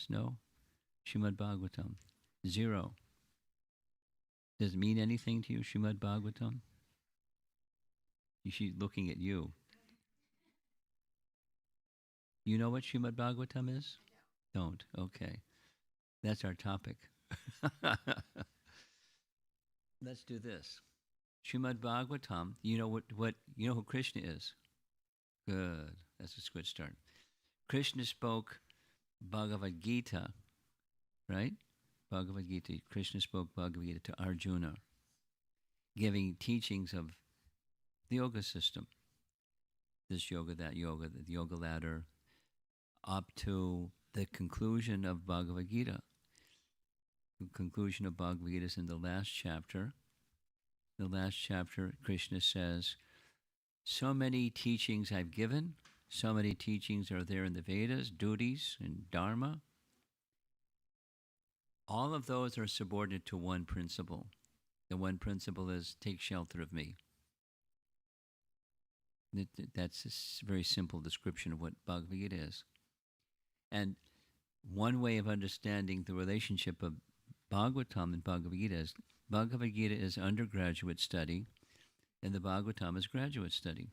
No? Srimad Bhagavatam. 0. Does it mean anything to you, Srimad Bhagavatam? She's looking at you. You know what Srimad Bhagavatam is? Don't. Okay. That's our topic. Let's do this. Srimad Bhagavatam, you know what you know who Krishna is? Good. That's a good start. Krishna spoke Bhagavad Gita, right? Bhagavad Gita. Krishna spoke Bhagavad Gita to Arjuna, giving teachings of the yoga system. This yoga, that yoga, the yoga ladder, up to the conclusion of Bhagavad Gita. The conclusion of Bhagavad Gita is in the last chapter. The last chapter, Krishna says, so many teachings I've given, so many teachings are there in the Vedas, duties and dharma. All of those are subordinate to one principle. The one principle is take shelter of me. That's a very simple description of what Bhagavad Gita is. And one way of understanding the relationship of Bhagavatam and Bhagavad Gita is Bhagavad Gita is undergraduate study and the Bhagavatam is graduate study.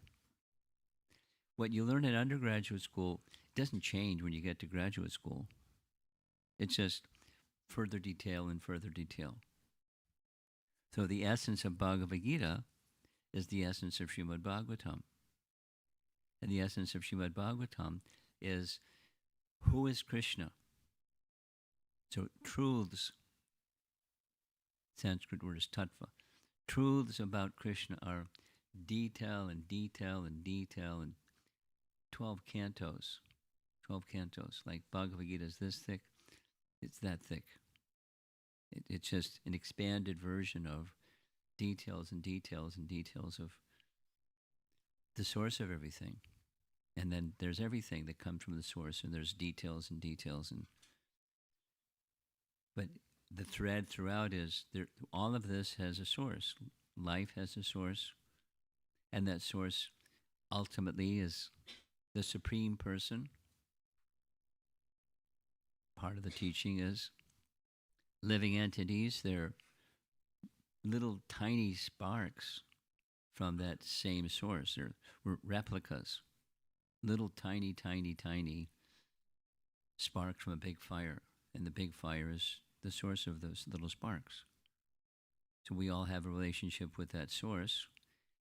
What you learn in undergraduate school doesn't change when you get to graduate school. It's just further detail and further detail. So the essence of Bhagavad Gita is the essence of Srimad Bhagavatam. And the essence of Srimad Bhagavatam is who is Krishna? So truths, Sanskrit word is tattva. Truths about Krishna are detail and detail and detail and 12 cantos. 12 cantos. Like Bhagavad Gita is this thick, it's that thick. It's just an expanded version of details and details and details of the source of everything. And then there's everything that comes from the source, and there's details and details. But the thread throughout is there. All of this has a source. Life has a source, and that source ultimately is the Supreme Person. Part of the teaching is living entities. They're little tiny sparks from that same source. They're replicas. Little tiny, tiny, tiny sparks from a big fire. And the big fire is the source of those little sparks. So we all have a relationship with that source.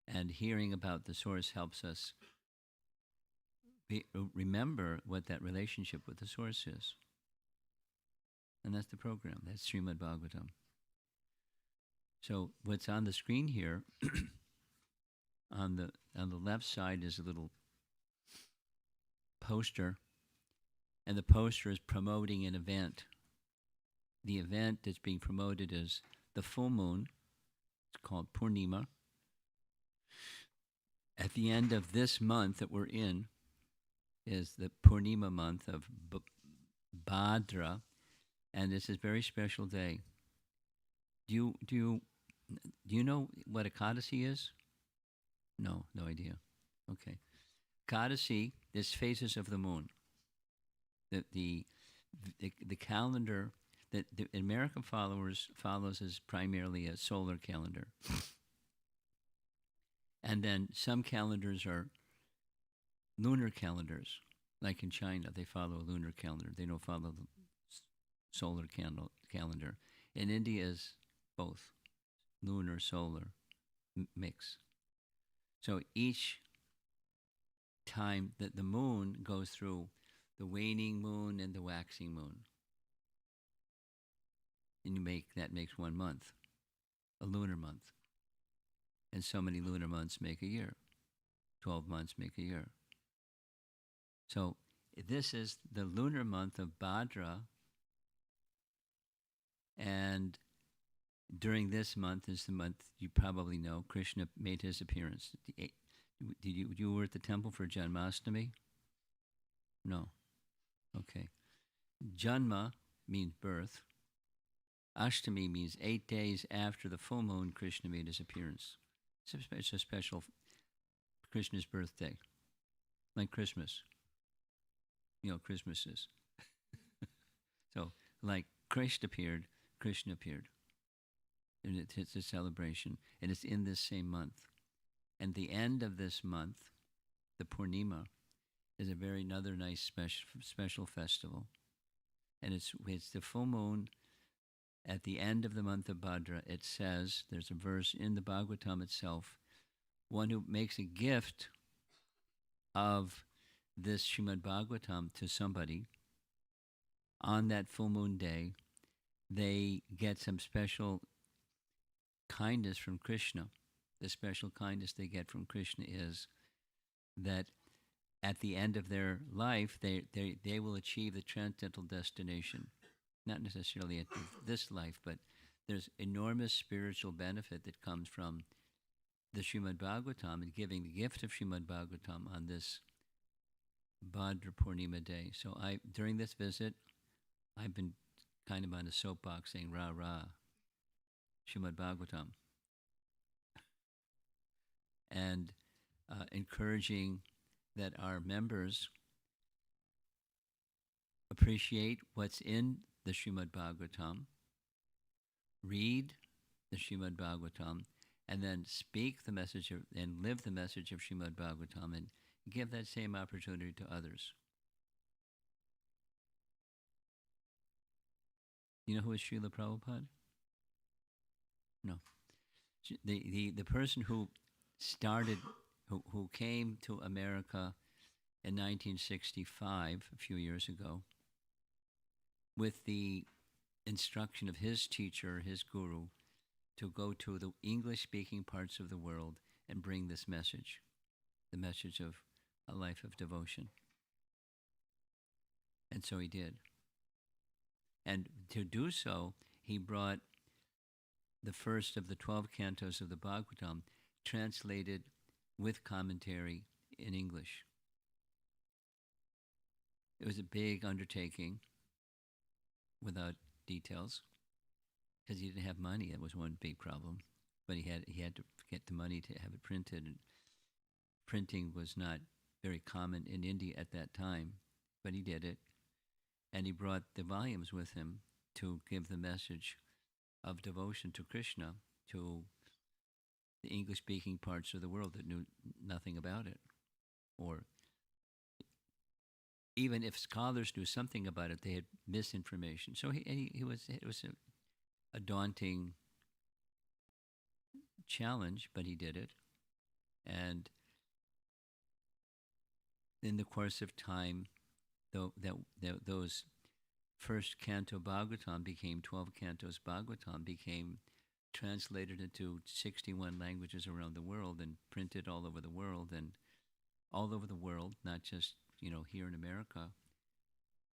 And hearing about the source helps us remember what that relationship with the source is. And that's the program. That's Srimad Bhagavatam. So what's on the screen here, on the left side is a little poster, and the poster is promoting an event. The event that's being promoted is the full moon. It's called Purnima. At the end of this month that we're in is the Purnima month of Bhadra, and this is a very special day. Do you know what Ekadasi is? No idea. Okay. Ekadasi, this phases of the moon. The calendar that the American follows is primarily a solar calendar. And then some calendars are lunar calendars. Like in China, they follow a lunar calendar. They don't follow the solar calendar. In India is both lunar, solar mix. So each time that the moon goes through the waning moon and the waxing moon, and that makes 1 month, a lunar month. And so many lunar months make a year. 12 months make a year. So this is the lunar month of Bhadra, and during this month is the month you probably know Krishna made his appearance. You were at the temple for Janmashtami? No. Okay. Janma means birth. Ashtami means 8 days after the full moon, Krishna made his appearance. It's a special Krishna's birthday, like Christmas. You know, Christmas is. like Krishna appeared, Krishna appeared. And it's a celebration. And it's in this same month. And the end of this month, the Purnima, is a very another nice special festival. And it's the full moon at the end of the month of Bhadra. It says, there's a verse in the Bhagavatam itself, one who makes a gift of this Srimad Bhagavatam to somebody on that full moon day, they get some special kindness from Krishna. The special kindness they get from Krishna is that at the end of their life, they will achieve the transcendental destination. Not necessarily at this life, but there's enormous spiritual benefit that comes from the Srimad Bhagavatam and giving the gift of Srimad Bhagavatam on this Bhadra Purnima day. So during this visit, I've been kind of on a soapbox saying, Ra Ra, Srimad Bhagavatam. And encouraging that our members appreciate what's in the Srimad Bhagavatam, read the Srimad Bhagavatam, and then speak the message and live the message of Srimad Bhagavatam and give that same opportunity to others. You know who is Srila Prabhupada? No. The person who started, who came to America in 1965, a few years ago, with the instruction of his teacher, his guru, to go to the English-speaking parts of the world and bring this message, the message of a life of devotion. And so he did. And to do so, he brought the first of the 12 cantos of the Bhagavatam, translated with commentary in English. It was a big undertaking without details because he didn't have money. That was one big problem. But he had to get the money to have it printed. And printing was not very common in India at that time, but he did it. And he brought the volumes with him to give the message of devotion to Krishna to the English-speaking parts of the world that knew nothing about it. Or even if scholars knew something about it, they had misinformation. So it was a daunting challenge, but he did it. And in the course of time, those first canto Bhagavatam became 12 cantos Bhagavatam, became translated into 61 languages around the world and printed all over the world. And all over the world, not just, here in America,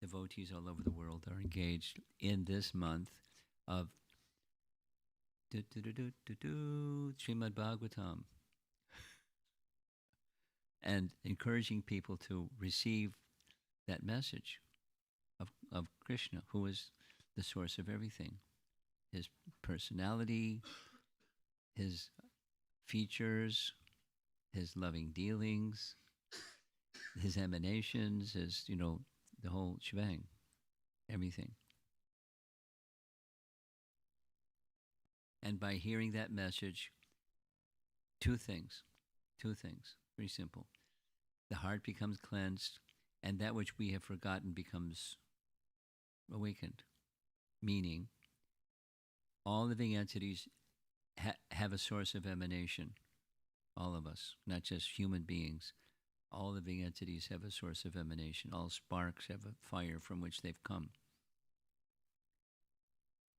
devotees all over the world are engaged in this month of Srimad Bhagavatam and encouraging people to receive that message of Krishna, who is the source of everything. His personality, his features, his loving dealings, his emanations, his, the whole shebang, everything. And by hearing that message, two things, very simple. The heart becomes cleansed, and that which we have forgotten becomes awakened. Meaning, all living entities have a source of emanation. All of us, not just human beings. All living entities have a source of emanation. All sparks have a fire from which they've come.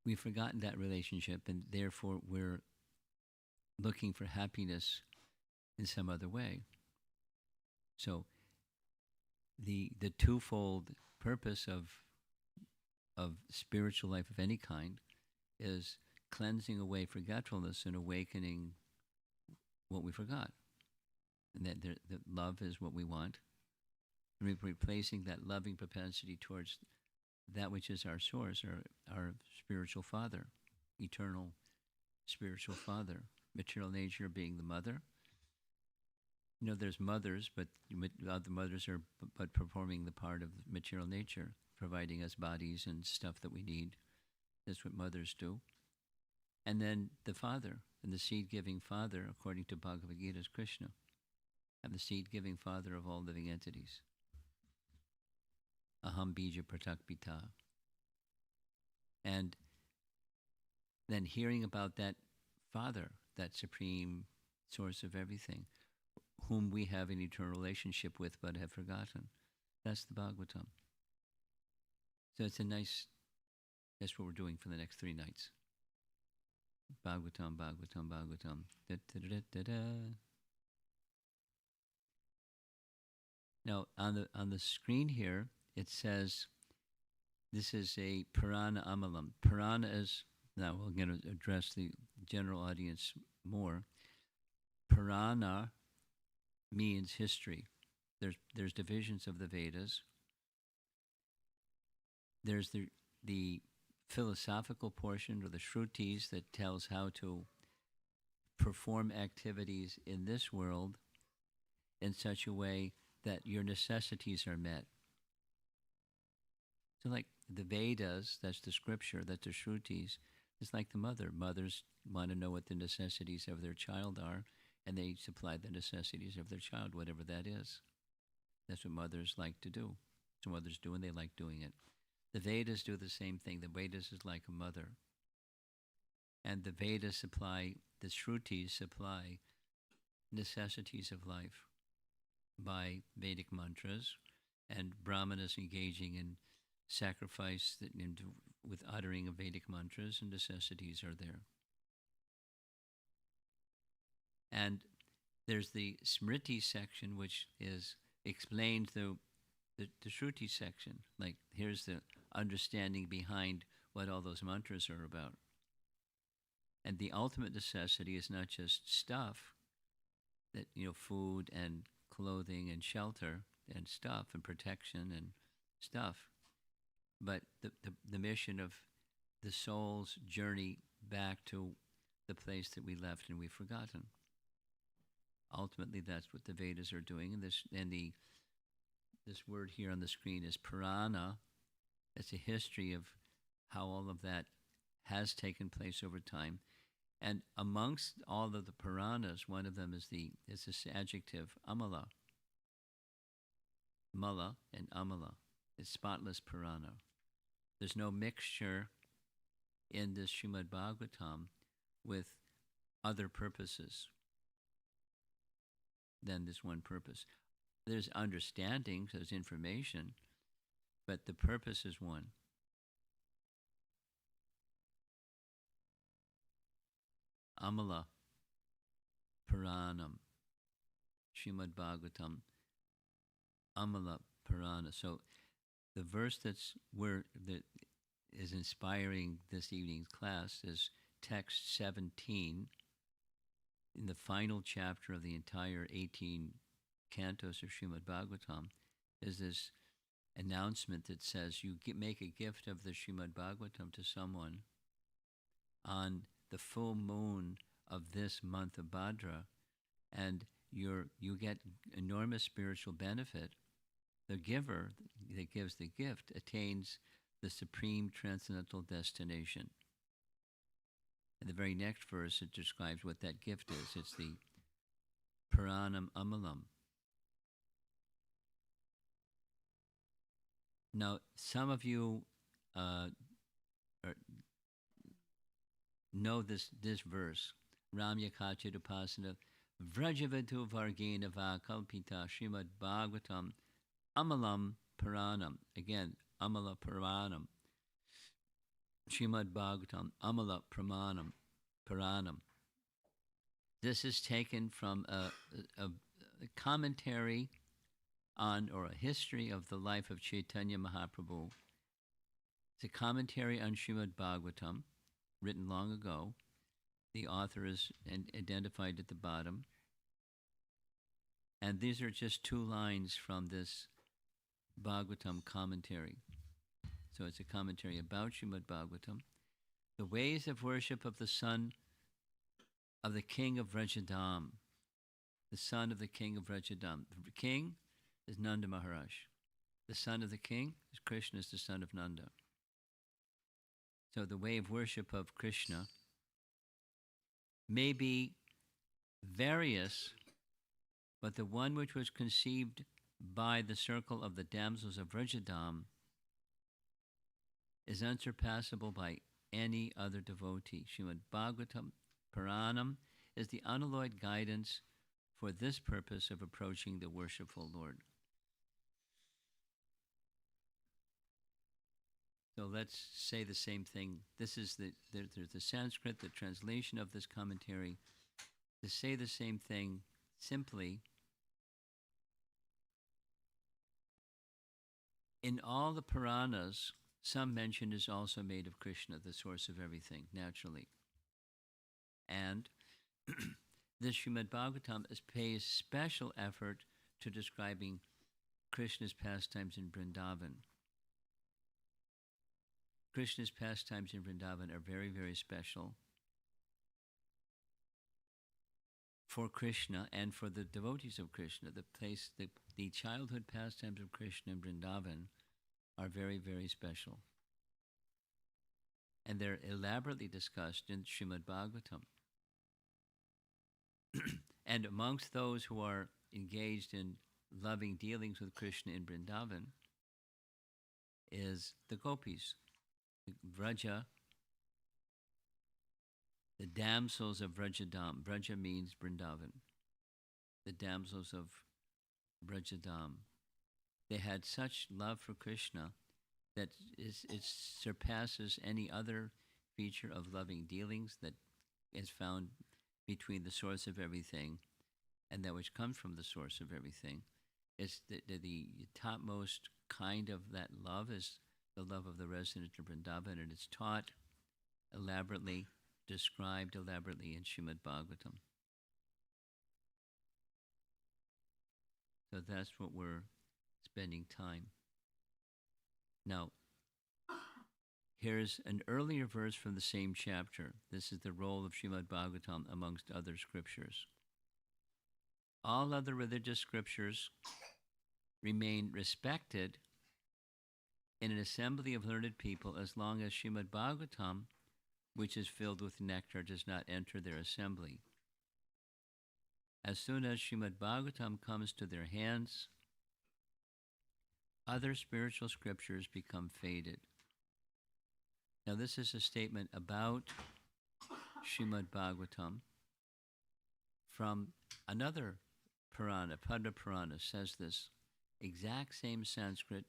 We've forgotten that relationship, and therefore we're looking for happiness in some other way. So the twofold purpose of spiritual life of any kind is cleansing away forgetfulness and awakening what we forgot. And that love is what we want. And replacing that loving propensity towards that which is our source, our spiritual father, eternal spiritual father, material nature being the mother, There's mothers, but other mothers are but performing the part of material nature, providing us bodies and stuff that we need. That's what mothers do. And then the father, and the seed-giving father, according to Bhagavad Gita, is Krishna, and the seed-giving father of all living entities. Aham bija pratak pita. And then hearing about that father, that supreme source of everything, whom we have an eternal relationship with but have forgotten. That's the Bhagavatam. So it's a nice, that's what we're doing for the next 3 nights. Bhagavatam, Bhagavatam, Bhagavatam. Da, da, da, da, da. Now, on the screen here, it says, this is a Purana Amalam. Purana is, now we're going to address the general audience more. Purana means history. There's divisions of the Vedas. There's the philosophical portion, or the Shrutis, that tells how to perform activities in this world in such a way that your necessities are met. So like the Vedas, that's the scripture, that's the Shrutis, it's like the mother. Mothers want to know what the necessities of their child are, and they supply the necessities of their child, whatever that is. That's what mothers like to do. So mothers do, and they like doing it. The Vedas do the same thing. The Vedas is like a mother. And the Vedas supply, the Shrutis supply necessities of life by Vedic mantras, and Brahmanas engaging in sacrifice with uttering of Vedic mantras, and necessities are there. And there's the Smriti section, which explains the Shruti section. Like, here's the understanding behind what all those mantras are about. And the ultimate necessity is not just stuff, that, food and clothing and shelter and stuff and protection and stuff, but the mission of the soul's journey back to the place that we left and we've forgotten. Ultimately, that's what the Vedas are doing. And this word here on the screen is Purana. It's a history of how all of that has taken place over time. And amongst all of the Puranas, one of them is this adjective, Amala. Mala and Amala. It's spotless Purana. There's no mixture in this Srimad Bhagavatam with other purposes than this one purpose. There's understanding, there's information, but the purpose is one. Amala Puranam, Srimad Bhagavatam, Amala Purana. So the verse that is inspiring this evening's class is text 17 in the final chapter of the entire 18 cantos of Srimad Bhagavatam. Is this announcement that says you make a gift of the Srimad Bhagavatam to someone on the full moon of this month of Bhadra, and you get enormous spiritual benefit. The giver that gives the gift attains the supreme transcendental destination. In the very next verse, it describes what that gift is. It's the Puranam Amalam. Now, some of you know this verse. Ramya Kachidupasana Vrajavatu Vargena Vakalpita Srimad Bhagavatam Amalam Puranam. Again, Amala Puranam. Srimad Bhagavatam Amala Puranam. This is taken from a commentary on, or a history of the life of Chaitanya Mahaprabhu. It's a commentary on Srimad Bhagavatam, written long ago. The author is identified at the bottom. And these are just 2 lines from this Bhagavatam commentary. So it's a commentary about Srimad Bhagavatam. The ways of worship of the son of the king of Vrajadam. the son of the king of Vrajadam. The king is Nanda Maharaj. The son of the king is Krishna, is the son of Nanda. So the way of worship of Krishna may be various, but the one which was conceived by the circle of the damsels of Vrajadam is unsurpassable by any other devotee. Srimad Bhagavatam Puranam is the unalloyed guidance for this purpose of approaching the worshipful Lord. So let's say the same thing. This is there's the Sanskrit, the translation of this commentary. To say the same thing simply, in all the Puranas, some mention is also made of Krishna, the source of everything, naturally. And this Srimad Bhagavatam pays special effort to describing Krishna's pastimes in Vrindavan. Krishna's pastimes in Vrindavan are very, very special for Krishna and for the devotees of Krishna. The childhood pastimes of Krishna in Vrindavan are very, very special. And they're elaborately discussed in Srimad Bhagavatam. And amongst those who are engaged in loving dealings with Krishna in Vrindavan is the gopis, the Vraja, the damsels of Vrajadam. Vraja means Vrindavan. The damsels of Vrajadam. They had such love for Krishna that it surpasses any other feature of loving dealings that is found between the source of everything and that which comes from the source of everything. It's the topmost kind of that love is the love of the resident of Vrindavan, and it's taught elaborately, described elaborately in Srimad Bhagavatam. So that's what we're spending time. Now, here's an earlier verse from the same chapter. This is the role of Srimad Bhagavatam amongst other scriptures. All other religious scriptures remain respected in an assembly of learned people as long as Srimad Bhagavatam, which is filled with nectar, does not enter their assembly. As soon as Srimad Bhagavatam comes to their hands, other spiritual scriptures become faded. Now, this is a statement about Srimad Bhagavatam from another Purana. Padma Purana says this exact same Sanskrit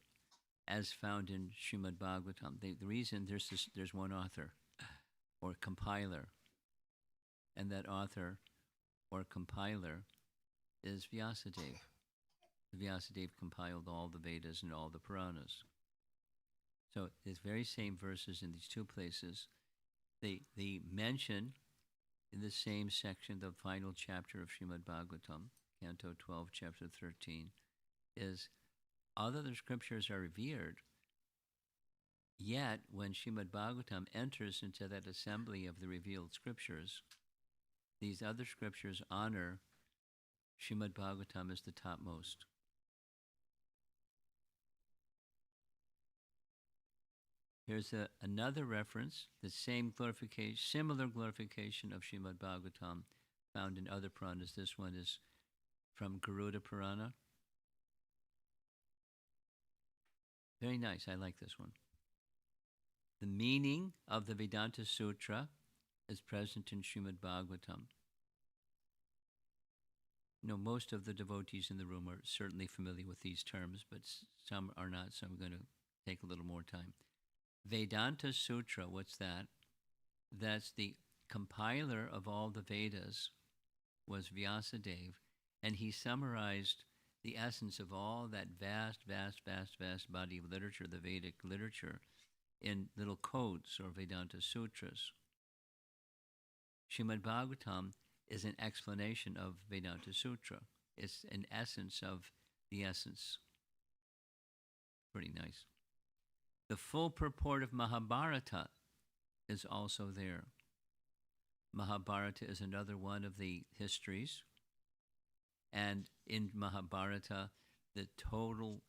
as found in Srimad Bhagavatam. The reason there's one author or compiler, and that author or compiler is Vyasadeva. Vyasadeva compiled all the Vedas and all the Puranas. So these very same verses in these two places, they mention in the same section, the final chapter of Srimad Bhagavatam, Canto 12, Chapter 13, is although the scriptures are revered, yet when Srimad Bhagavatam enters into that assembly of the revealed scriptures, these other scriptures honor Srimad Bhagavatam as the topmost. Here's another reference, the same glorification, similar glorification of Srimad Bhagavatam found in other Puranas. This one is from Garuda Purana. Very nice, I like this one. The meaning of the Vedanta Sutra is present in Srimad Bhagavatam. You know, most of the devotees in the room are certainly familiar with these terms, but some are not, so I'm going to take a little more time. Vedanta Sutra, what's that? That's the compiler of all the Vedas, was Vyasadeva, and he summarized the essence of all that vast body of literature, the Vedic literature, in little codes or Vedanta Sutras. Srimad Bhagavatam is an explanation of Vedanta Sutra. It's an essence of the essence. Pretty nice. The full purport of Mahabharata is also there. Mahabharata is another one of the histories And in Mahabharata, the total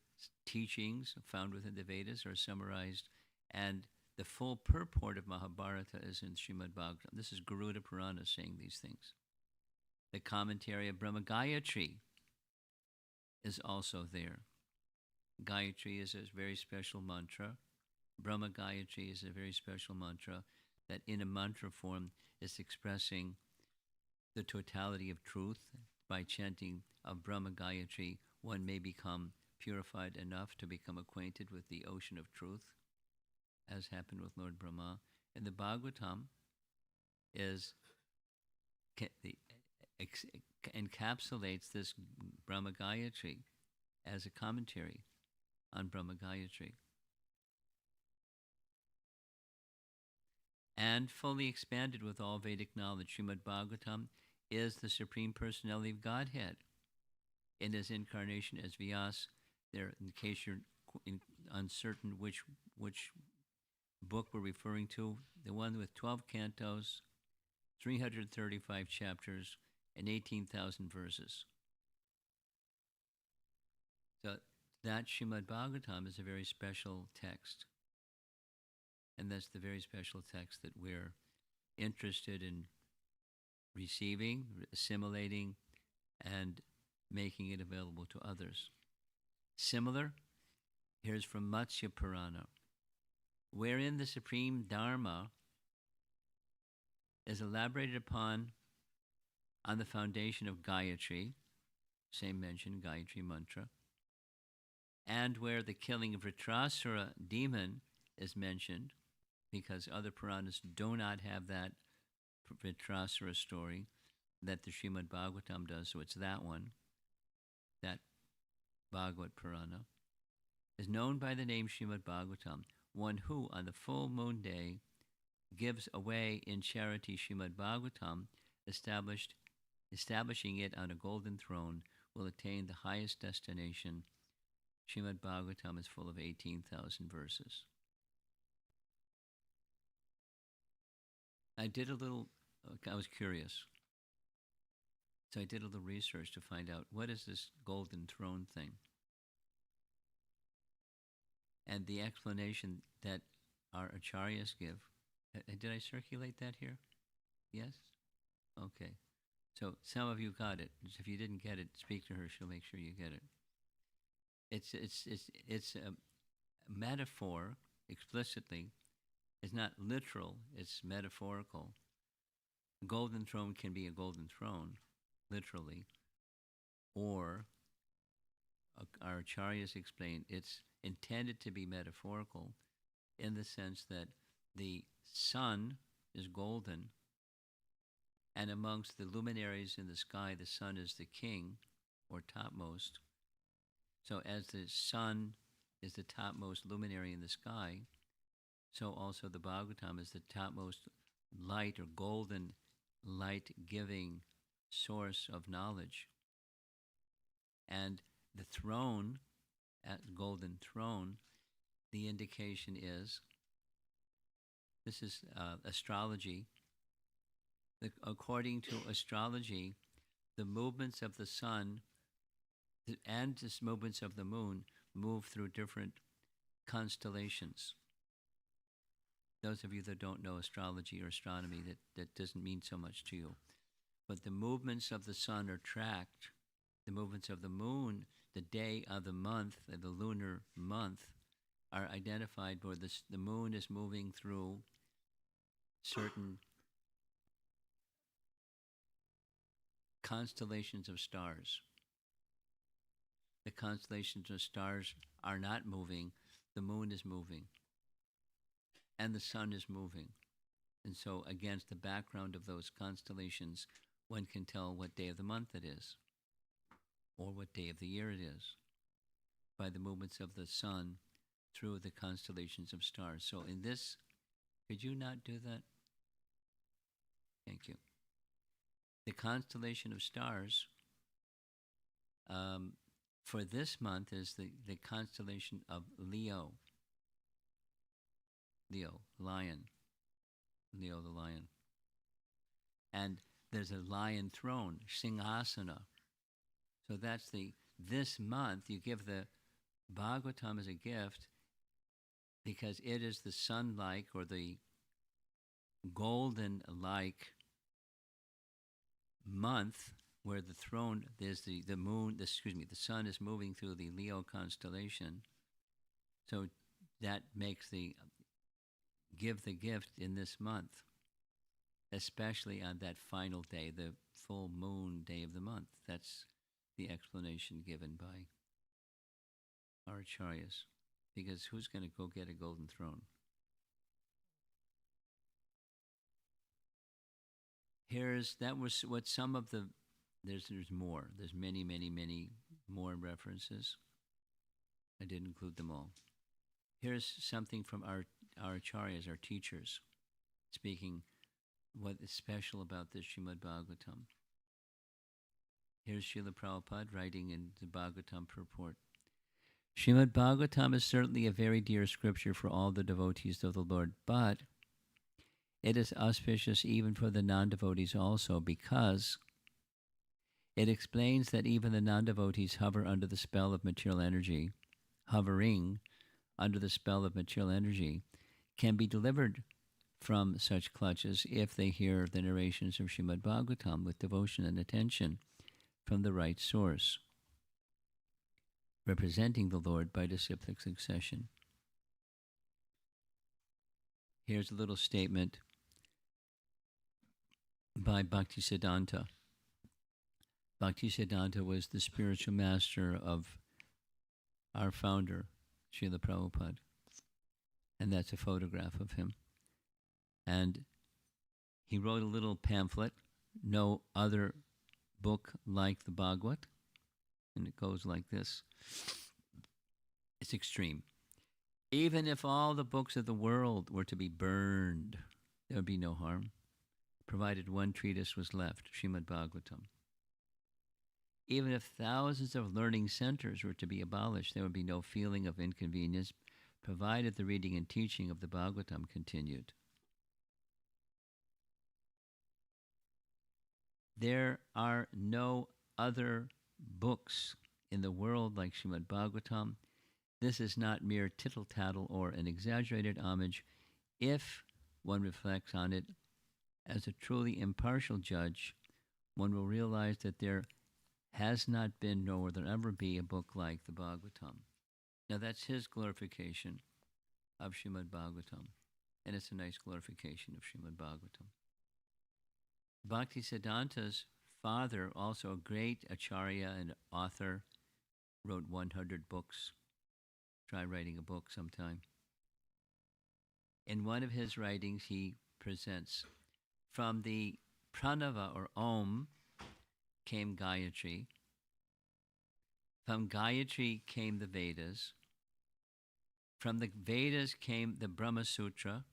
teachings found within the Vedas are summarized, and the full purport of Mahabharata is in Srimad Bhagavatam. This is Garuda Purana saying these things. The commentary of Brahma Gayatri is also there. Gayatri is a very special mantra. Brahma Gayatri is a very special mantra that in a mantra form is expressing the totality of truth. By chanting of Brahma Gayatri, one may become purified enough to become acquainted with the ocean of truth, as happened with Lord Brahma. And the Bhagavatam is encapsulates this Brahma Gayatri as a commentary on Brahma Gayatri. And fully expanded with all Vedic knowledge, Srimad Bhagavatam is the Supreme Personality of Godhead in his incarnation as Vyas. There, in case you're uncertain which book we're referring to, the one with 12 cantos, 335 chapters, and 18,000 verses. So that Srimad Bhagavatam is a very special text. And that's the very special text that we're interested in receiving, assimilating, and making it available to others. Similar, here's from Matsya Purana, wherein the supreme Dharma is elaborated upon on the foundation of Gayatri, same mention, Gayatri mantra, and where the killing of Vritrasura demon is mentioned, because other Puranas do not have that Vritrasura story that the Srimad Bhagavatam does, so it's that one, that Bhagavat Purana, is known by the name Srimad Bhagavatam, one who, on the full moon day, gives away in charity Srimad Bhagavatam, establishing it on a golden throne, will attain the highest destination. Srimad Bhagavatam is full of 18,000 verses. I was curious. So I did a little research to find out what is this golden throne thing. And the explanation that our Acaryas give, did I circulate that here? Yes? Okay. So some of you got it. If you didn't get it, speak to her. She'll make sure you get it. It's a metaphor explicitly. It's not literal, it's metaphorical. A golden throne can be a golden throne, literally, or our acharyas explain it's intended to be metaphorical in the sense that the sun is golden, and amongst the luminaries in the sky, the sun is the king, or topmost. So as the sun is the topmost luminary in the sky, so also the Bhagavatam is the topmost light or golden light-giving source of knowledge. And the throne, at golden throne, the indication is, this is astrology. According to astrology, the movements of the sun and the movements of the moon move through different constellations. Those of you that don't know astrology or astronomy, that doesn't mean so much to you. But the movements of the sun are tracked. The movements of the moon, the day of the month, the lunar month, are identified where the moon is moving through certain constellations of stars. The constellations of stars are not moving, the moon is moving, and the sun is moving. And so against the background of those constellations, one can tell what day of the month it is, or what day of the year it is, by the movements of the sun through the constellations of stars. So in this, could you not do that? Thank you. The constellation of stars for this month is the constellation of Leo. Leo, lion. Leo the lion. And there's a lion throne, Singhasana. So that's this month you give the Bhagavatam as a gift because it is the sun-like or the golden-like month where the throne, there's the moon, the sun is moving through the Leo constellation. So that makes give the gift in this month, especially on that final day, the full moon day of the month. That's the explanation given by our Acaryas. Because who's going to go get a golden throne? That was what some of the, there's more. There's many, many, many more references. I didn't include them all. Here's something from our Acaryas, our teachers, speaking what is special about this Srimad Bhagavatam. Here's Srila Prabhupada writing in the Bhagavatam purport. Srimad Bhagavatam is certainly a very dear scripture for all the devotees of the Lord, but it is auspicious even for the non-devotees also, because it explains that even the non-devotees hover under the spell of material energy, hovering under the spell of material energy, can be delivered from such clutches if they hear the narrations of Srimad Bhagavatam with devotion and attention from the right source, representing the Lord by disciplic succession. Here's a little statement by Bhaktisiddhanta. Bhaktisiddhanta was the spiritual master of our founder, Srila Prabhupada. And that's a photograph of him. And he wrote a little pamphlet, no other book like the Bhagavad. And it goes like this. It's extreme. Even if all the books of the world were to be burned, there would be no harm, provided one treatise was left, Srimad Bhagavatam. Even if thousands of learning centers were to be abolished, there would be no feeling of inconvenience, provided the reading and teaching of the Bhagavatam continued. There are no other books in the world like Srimad Bhagavatam. This is not mere tittle-tattle or an exaggerated homage. If one reflects on it as a truly impartial judge, one will realize that there has not been, nor will there ever be, a book like the Bhagavatam. Now that's his glorification of Srimad Bhagavatam, and it's a nice glorification of Srimad Bhagavatam. Bhaktisiddhanta's father, also a great acharya and author, wrote 100 books. Try writing a book sometime. In one of his writings, he presents, from the pranava or Om came Gayatri. From Gayatri came the Vedas. From the Vedas came the Brahma Sutra.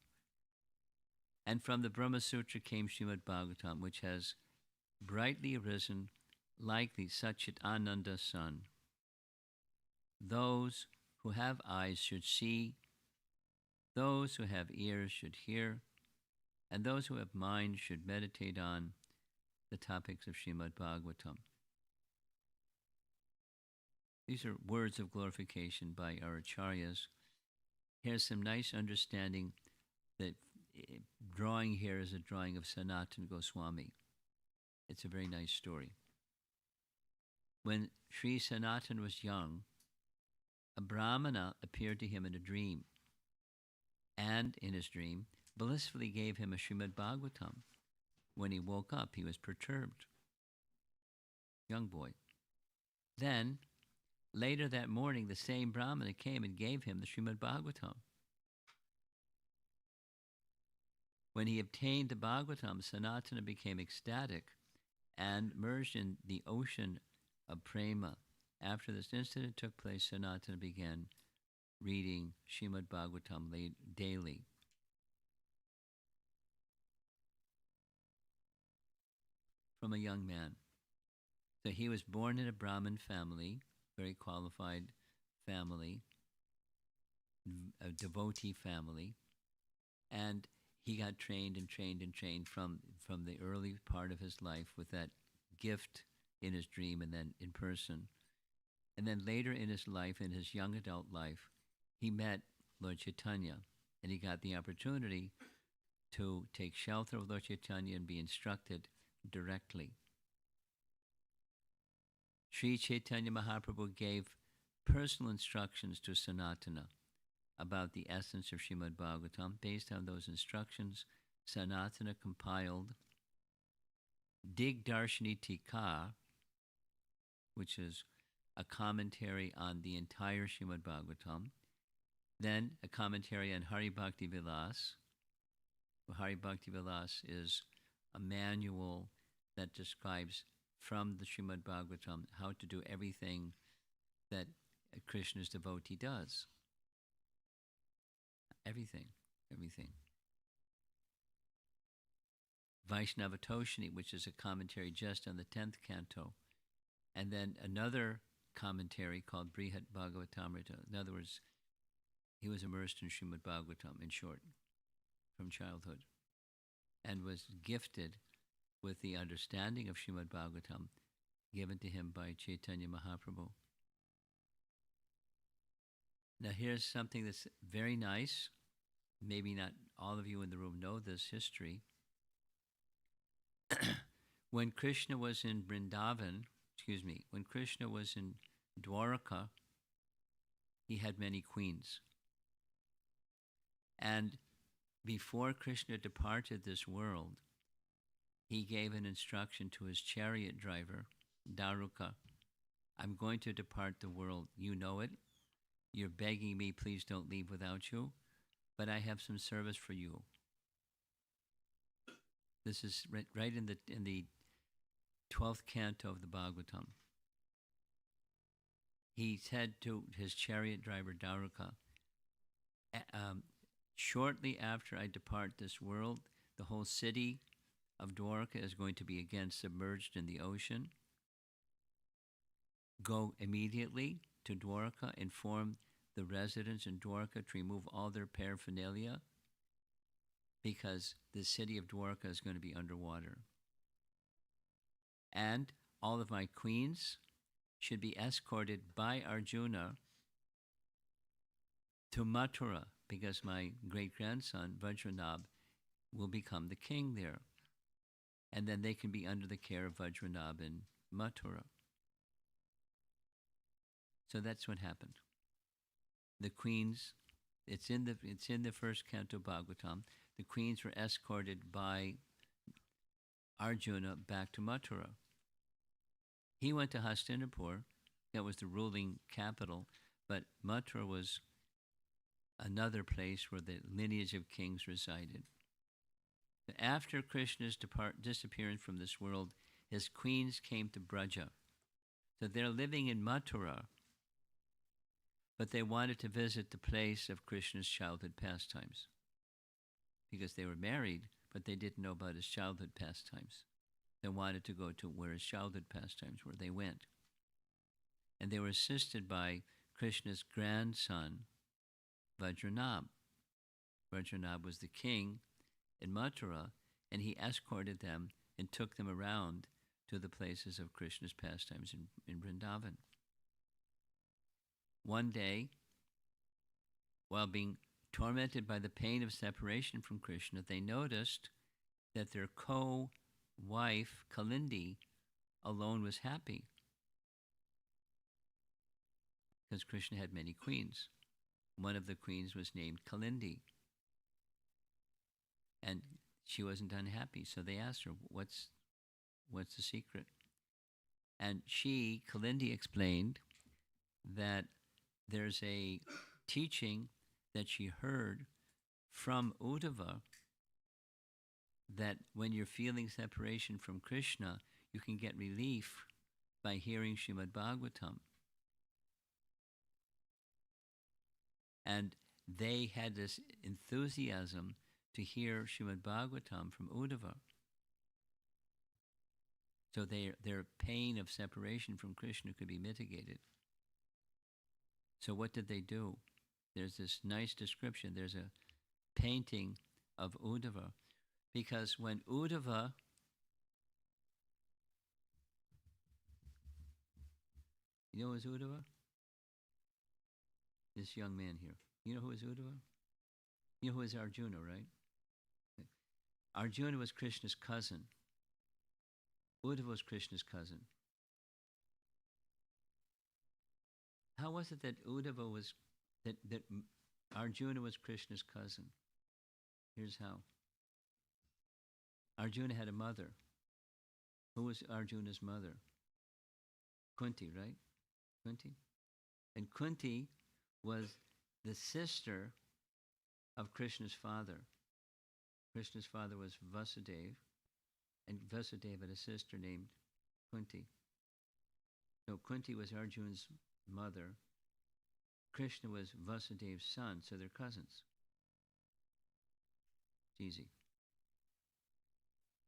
And from the Brahma Sutra came Srimad Bhagavatam, which has brightly arisen like the Satchit Ananda sun. Those who have eyes should see, those who have ears should hear, and those who have minds should meditate on the topics of Srimad Bhagavatam. These are words of glorification by our acharyas. Here's some nice understanding that drawing here is a drawing of Sanatana Goswami. It's a very nice story. When Sri Sanatana was young, a Brahmana appeared to him in a dream, and in his dream, blissfully gave him a Srimad Bhagavatam. When he woke up, he was perturbed. Young boy. Then, later that morning, the same Brahmana came and gave him the Srimad Bhagavatam. When he obtained the Bhagavatam, Sanatana became ecstatic and merged in the ocean of prema. After this incident took place, Sanatana began reading Srimad Bhagavatam daily. From a young man. So he was born in a Brahmin family, very qualified family, a devotee family, and he got trained and trained and trained from the early part of his life with that gift in his dream and then in person. And then later in his life, in his young adult life, he met Lord Chaitanya, and he got the opportunity to take shelter of Lord Chaitanya and be instructed directly. Sri Chaitanya Mahaprabhu gave personal instructions to Sanatana about the essence of Srimad Bhagavatam. Based on those instructions, Sanatana compiled Digdarshini Tika, which is a commentary on the entire Srimad Bhagavatam, then a commentary on Hari Bhakti Vilas. Hari Bhakti Vilas is a manual that describes from the Srimad Bhagavatam how to do everything that Krishna's devotee does. Everything. Vaishnava Toshini, which is a commentary just on the 10th canto, and then another commentary called Brihat Bhagavatamrita. In other words, he was immersed in Srimad Bhagavatam, in short, from childhood, and was gifted with the understanding of Srimad Bhagavatam given to him by Chaitanya Mahaprabhu. Now here's something that's very nice. Maybe not all of you in the room know this history. When Krishna was in when Krishna was in Dwaraka, he had many queens. And before Krishna departed this world, he gave an instruction to his chariot driver, Dwaraka. I'm going to depart the world. You know it. You're begging me, please don't leave without you. But I have some service for you. This is right in the 12th canto of the Bhagavatam. He said to his chariot driver, Dwaraka, shortly after I depart this world, the whole city of Dwaraka is going to be again submerged in the ocean. Go immediately to Dwaraka, inform the residents in Dwaraka to remove all their paraphernalia, because the city of Dwaraka is going to be underwater. And all of my queens should be escorted by Arjuna to Mathura, because my great-grandson, Vajranabh, will become the king there. And then they can be under the care of Vajranabh in Mathura. So that's what happened. The queens, it's in the first canto Bhagavatam. The queens were escorted by Arjuna back to Mathura. He went to Hastinapur, that was the ruling capital, but Mathura was another place where the lineage of kings resided. After Krishna's disappearance from this world, his queens came to Braja. So they're living in Mathura, but they wanted to visit the place of Krishna's childhood pastimes, because they were married, but they didn't know about his childhood pastimes. They wanted to go to where his childhood pastimes were. They went. And they were assisted by Krishna's grandson, Vajranabh. Vajranabh was the king in Mathura, and he escorted them and took them around to the places of Krishna's pastimes in Vrindavan. One day, while being tormented by the pain of separation from Krishna, they noticed that their co-wife, Kalindi, alone was happy, because Krishna had many queens. One of the queens was named Kalindi, and she wasn't unhappy. So they asked her, what's the secret? And she, Kalindi, explained that there's a teaching that she heard from Uddhava, that when you're feeling separation from Krishna, you can get relief by hearing Srimad Bhagavatam. And they had this enthusiasm to hear Srimad Bhagavatam from Uddhava. So their pain of separation from Krishna could be mitigated. So what did they do? There's this nice description. There's a painting of Uddhava, because when Uddhava You know who is Uddhava? This young man here. You know who is Uddhava? You know who is Arjuna, right? Arjuna was Krishna's cousin. Uddhava was Krishna's cousin. How was it that Uddhava was that Arjuna was Krishna's cousin? Here's how. Arjuna had a mother. Who was Arjuna's mother? Kunti, right? Kunti? And Kunti was the sister of Krishna's father. Krishna's father was Vasudeva, and Vasudeva had a sister named Kunti. So Kunti was Arjuna's mother. Krishna was Vasudeva's son, so they're cousins. It's easy.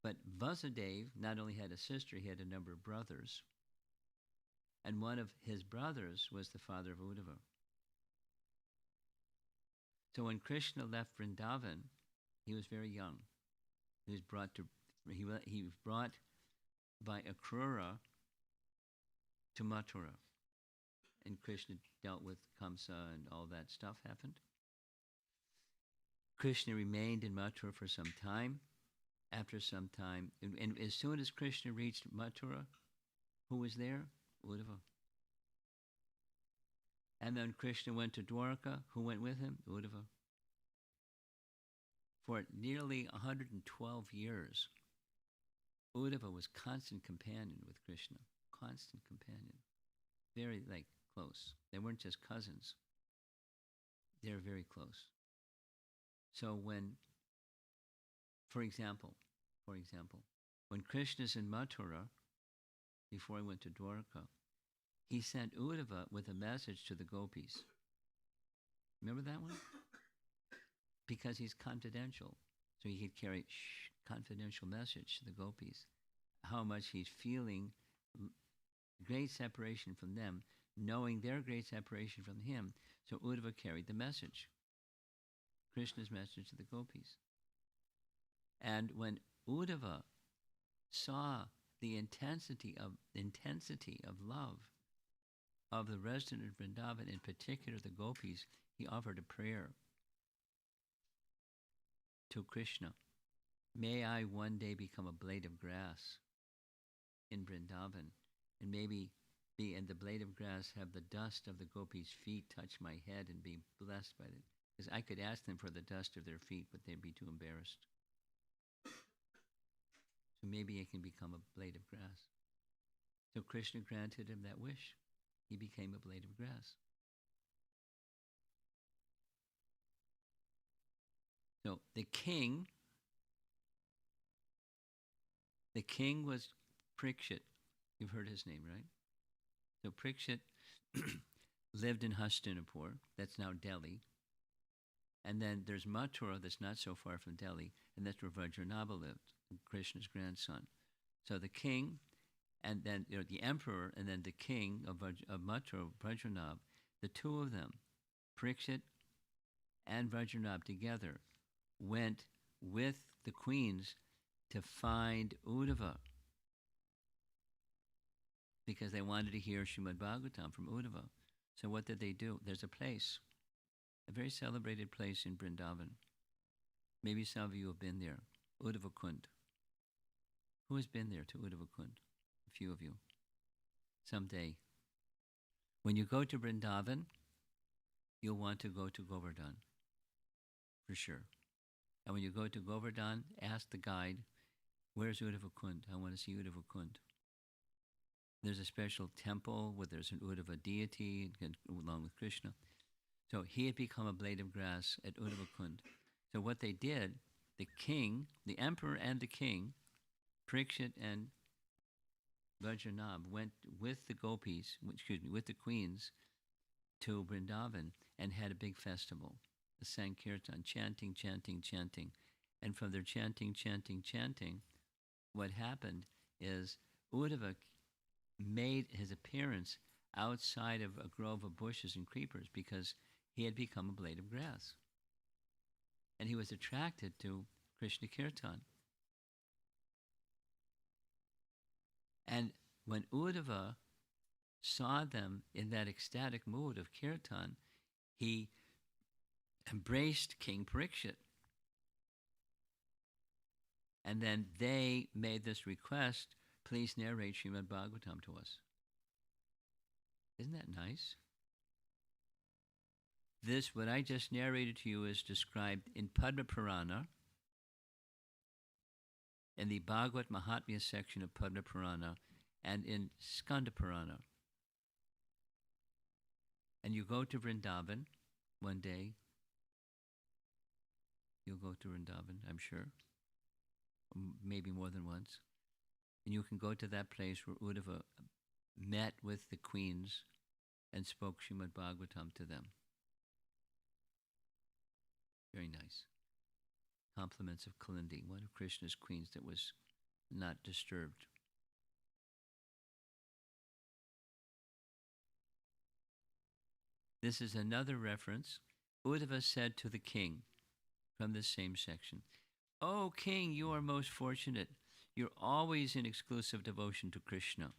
But Vasudeva not only had a sister, he had a number of brothers. And one of his brothers was the father of Uddhava. So when Krishna left Vrindavan, he was very young. He was brought by Akrura to Mathura. And Krishna dealt with Kamsa and all that stuff happened. Krishna remained in Mathura for some time. After some time, and as soon as Krishna reached Mathura, who was there? Uddhava. And then Krishna went to Dwaraka. Who went with him? Uddhava. For nearly 112 years, Uddhava was constant companion with Krishna. Constant companion. Very, close. They weren't just cousins. They were very close. So when, for example, when Krishna's in Mathura, before he went to Dwaraka, he sent Uddhava with a message to the gopis. Remember that one? Because he's confidential. So he could carry confidential message to the gopis. How much he's feeling great separation from them, knowing their great separation from him. So Uddhava carried the message. Krishna's message to the gopis. And when Uddhava saw the intensity of love of the resident of Vrindavan, in particular the gopis, he offered a prayer to Krishna. May I one day become a blade of grass in Vrindavan, and maybe be in the blade of grass, have the dust of the gopis' feet touch my head and be blessed by it. Because I could ask them for the dust of their feet, but they'd be too embarrassed. So maybe I can become a blade of grass. So Krishna granted him that wish. He became a blade of grass. So the king was Pariksit. You've heard his name, right? So Pariksit lived in Hastinapur. That's now Delhi. And then there's Mathura, that's not so far from Delhi, and that's where Vajranabha lived, Krishna's grandson. So the king, and then the emperor, and then the king of Mathura, Vajranabha, the two of them, Pariksit and Vajranabha together, went with the queens to find Uddhava, because they wanted to hear Srimad Bhagavatam from Uddhava. So what did they do? There's a place, a very celebrated place in Vrindavan. Maybe some of you have been there, Uddhava Kund. Who has been there to Uddhava Kund? A few of you. Someday. When you go to Vrindavan, you'll want to go to Govardhan, for sure. And when you go to Govardhan, ask the guide, where's Uddhava Kund? I want to see Uddhava Kund. There's a special temple where there's an Uddhava deity along with Krishna. So he had become a blade of grass at Uddhava Kund. So what they did, the king, the emperor and the king, Pariksit and Vajranabha, went with the gopis, with the queens, to Vrindavan and had a big festival, a Sankirtan, chanting. And from their chanting, what happened is Uddhava made his appearance outside of a grove of bushes and creepers because he had become a blade of grass. And he was attracted to Krishna Kirtan. And when Uddhava saw them in that ecstatic mood of kirtan, he embraced King Pariksit. And then they made this request, please narrate Srimad Bhagavatam to us. Isn't that nice? This, what I just narrated to you, is described in Padma Purana, in the Bhagavat Mahatmya section of Padma Purana, and in Skanda Purana. And you go to Vrindavan one day. You'll go to Vrindavan, I'm sure. Maybe more than once. And you can go to that place where Uddhava met with the queens and spoke Srimad Bhagavatam to them. Very nice. Compliments of Kalindi, one of Krishna's queens that was not disturbed. This is another reference. Uddhava said to the king, from this same section, "O king, you are most fortunate. You're always in exclusive devotion to Krishna.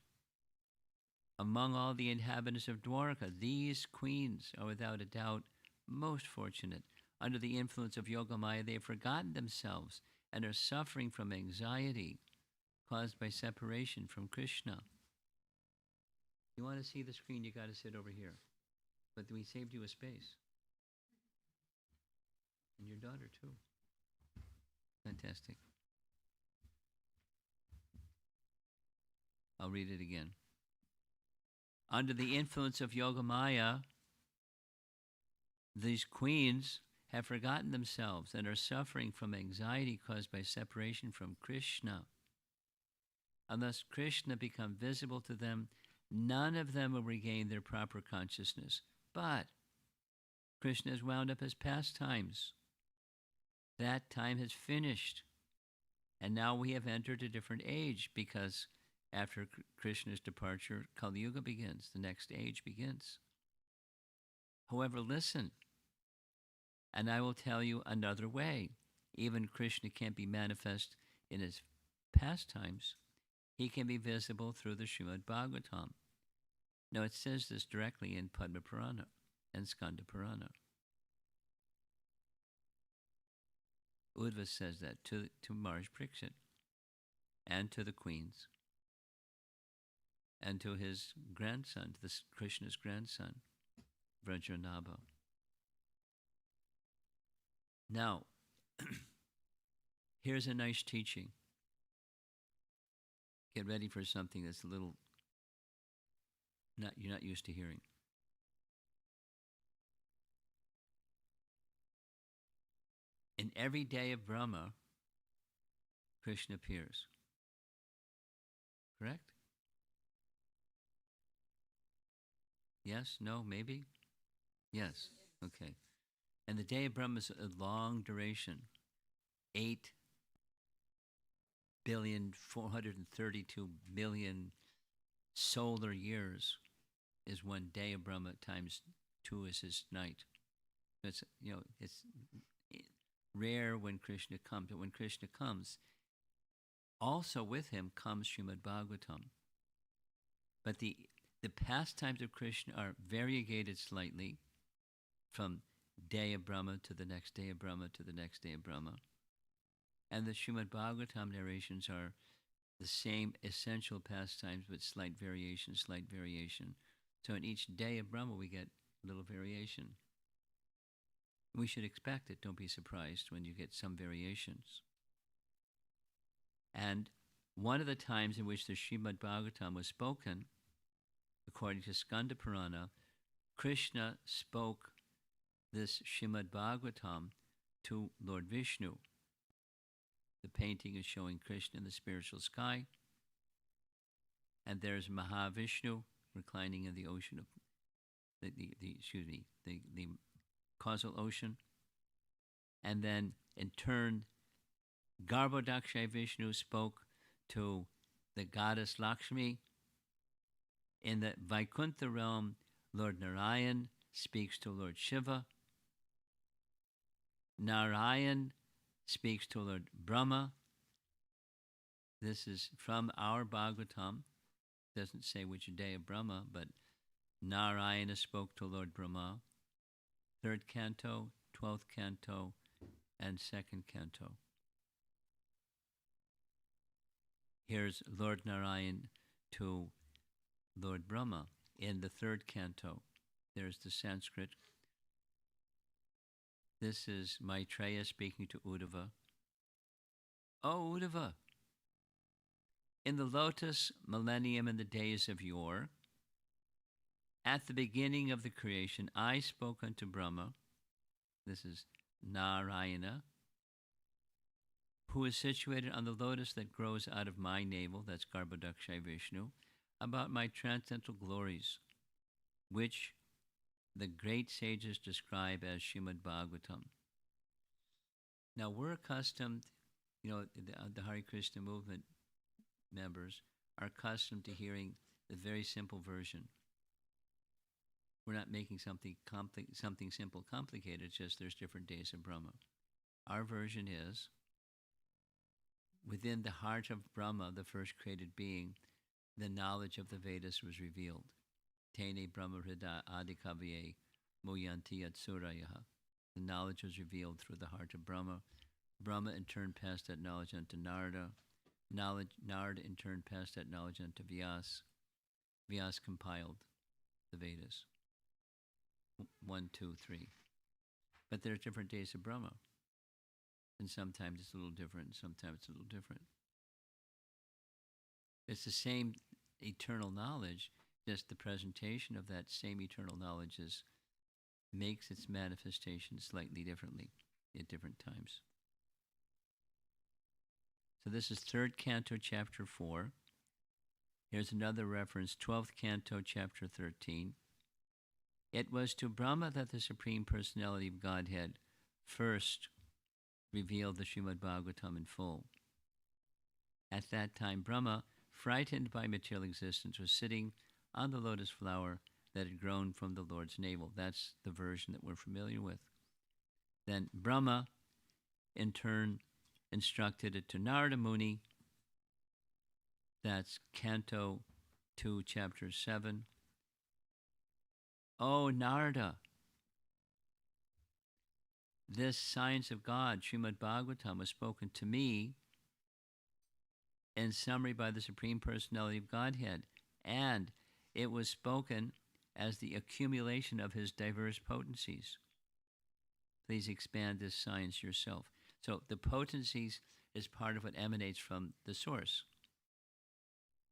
Among all the inhabitants of Dwaraka, these queens are without a doubt most fortunate. Under the influence of Yogamaya, they have forgotten themselves and are suffering from anxiety caused by separation from Krishna." You want to see the screen, you got to sit over here. But we saved you a space. And your daughter, too. Fantastic. I'll read it again. Under the influence of Yogamaya, these queens have forgotten themselves and are suffering from anxiety caused by separation from Krishna. Unless Krishna become visible to them, none of them will regain their proper consciousness. But Krishna has wound up his pastimes. That time has finished. And now we have entered a different age, because after Krishna's departure, Kali Yuga begins. The next age begins. However, listen, and I will tell you another way. Even Krishna can't be manifest in his pastimes. He can be visible through the Srimad Bhagavatam. Now, it says this directly in Padma Purana and Skanda Purana. Uddhava says that to Maharaj Pariksit and to the queens and to his grandson, to Krishna's grandson, Vrajanabha. Now, here's a nice teaching. Get ready for something that's a little you're not used to hearing. In every day of Brahma, Krishna appears. Correct? Yes? No? Maybe? Yes. Okay. And the day of Brahma is a long duration. 8,432,000,000 solar years is one day of Brahma times 2 is his night. It's it's rare when Krishna comes, but when Krishna comes, also with him comes Srimad Bhagavatam. But the pastimes of Krishna are variegated slightly from day of Brahma to the next day of Brahma to the next day of Brahma. And the Srimad Bhagavatam narrations are the same essential pastimes, but slight variation. So in each day of Brahma, we get a little variation. We should expect it. Don't be surprised when you get some variations. And one of the times in which the Srimad Bhagavatam was spoken, according to Skanda Purana, Krishna spoke this Srimad Bhagavatam to Lord Vishnu. The painting is showing Krishna in the spiritual sky, and there's Mahavishnu reclining in the ocean of the causal ocean. And then in turn, Garbhodakshay Vishnu spoke to the goddess Lakshmi. In the Vaikuntha realm, Lord Narayan speaks to Lord Shiva. Narayan speaks to Lord Brahma. This is from our Bhagavatam, doesn't say which day of Brahma, but Narayana spoke to Lord Brahma. 3rd canto, 12th canto, and 2nd canto. Here's Lord Narayan to Lord Brahma in the 3rd canto. There's the Sanskrit. This is Maitreya speaking to Uddhava. O Uddhava, in the lotus millennium in the days of yore, at the beginning of the creation, I spoke unto Brahma, this is Narayana, who is situated on the lotus that grows out of my navel, that's Garbhodakshay Vishnu, about my transcendental glories, which the great sages describe as Srimad Bhagavatam. Now we're accustomed, the Hare Krishna movement members are accustomed to hearing the very simple version. We're not making something simple complicated, it's just there's different days of Brahma. Our version is, within the heart of Brahma, the first created being, the knowledge of the Vedas was revealed. Tene Brahma Hrida Adikavye Moyanti Atsurayaha. The knowledge was revealed through the heart of Brahma. Brahma in turn passed that knowledge on to Narada. Narada in turn passed that knowledge on to Vyas. Vyas compiled the Vedas. 1, 2, 3. But there are different days of Brahma. And sometimes it's a little different, and sometimes it's a little different. It's the same eternal knowledge, just the presentation of that same eternal knowledge makes its manifestation slightly differently at different times. So this is 3rd canto, chapter 4. Here's another reference, 12th canto, chapter 13. It was to Brahma that the Supreme Personality of Godhead first revealed the Srimad Bhagavatam in full. At that time, Brahma, frightened by material existence, was sitting on the lotus flower that had grown from the Lord's navel. That's the version that we're familiar with. Then Brahma, in turn, instructed it to Narada Muni. That's Canto 2, Chapter 7. Oh, Narada, this science of God, Srimad Bhagavatam, was spoken to me in summary by the Supreme Personality of Godhead, and it was spoken as the accumulation of his diverse potencies. Please expand this science yourself. So the potencies is part of what emanates from the source.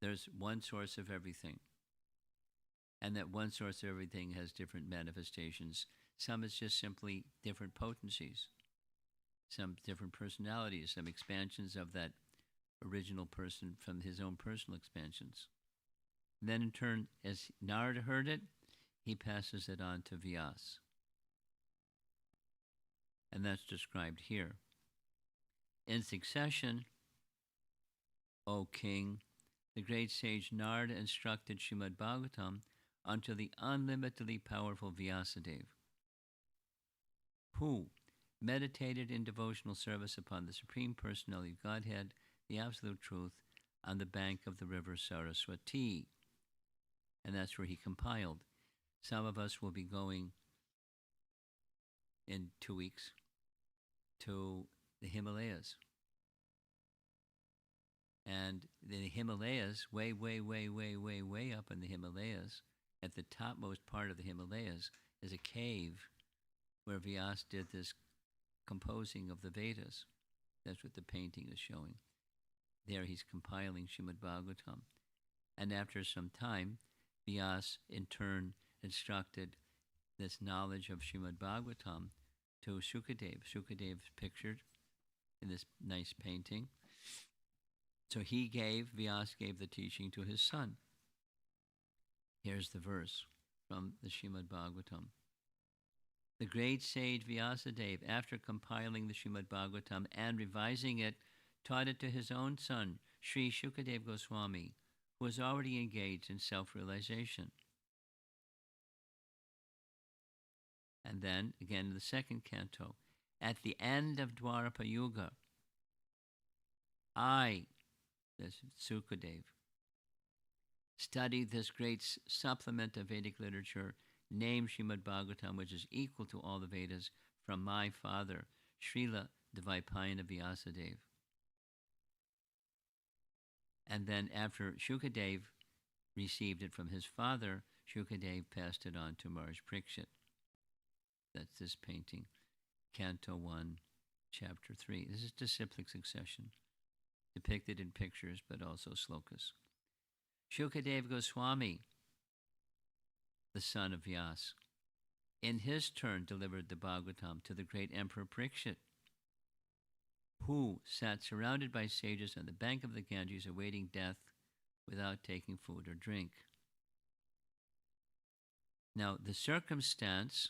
There's one source of everything. And that one source of everything has different manifestations. Some is just simply different potencies. Some different personalities, some expansions of that original person from his own personal expansions. Then in turn, as Narada heard it, he passes it on to Vyas. And that's described here. In succession, O king, the great sage Narada instructed Srimad Bhagavatam unto the unlimitedly powerful Vyasadeva, who meditated in devotional service upon the Supreme Personality of Godhead, the Absolute Truth, on the bank of the river Saraswati. And that's where he compiled. Some of us will be going in 2 weeks to the Himalayas. And the Himalayas, way, way, way, way, way, way up in the Himalayas, at the topmost part of the Himalayas, is a cave where Vyas did this composing of the Vedas. That's what the painting is showing. There he's compiling Srimad Bhagavatam. And after some time, Vyas in turn instructed this knowledge of Srimad Bhagavatam to Shukadev. Shukadev is pictured in this nice painting. So Vyas gave the teaching to his son. Here's the verse from the Srimad Bhagavatam. The great sage Vyasadeva, after compiling the Srimad Bhagavatam and revising it, taught it to his own son, Sri Shukadev Goswami, who was already engaged in self-realization. And then, again in the 2nd canto, at the end of Dwaraka Yuga, I, that's Sukadev, studied this great supplement of Vedic literature named Srimad Bhagavatam, which is equal to all the Vedas, from my father, Srila Dvaipayana Vyasadeva. And then after Shukadev received it from his father, Shukadev passed it on to Maharaj Pariksit. That's this painting, Canto 1, Chapter 3. This is disciplic succession, depicted in pictures, but also slokas. Shukadev Goswami, the son of Vyas, in his turn delivered the Bhagavatam to the great Emperor Pariksit, who sat surrounded by sages on the bank of the Ganges awaiting death without taking food or drink. Now, the circumstance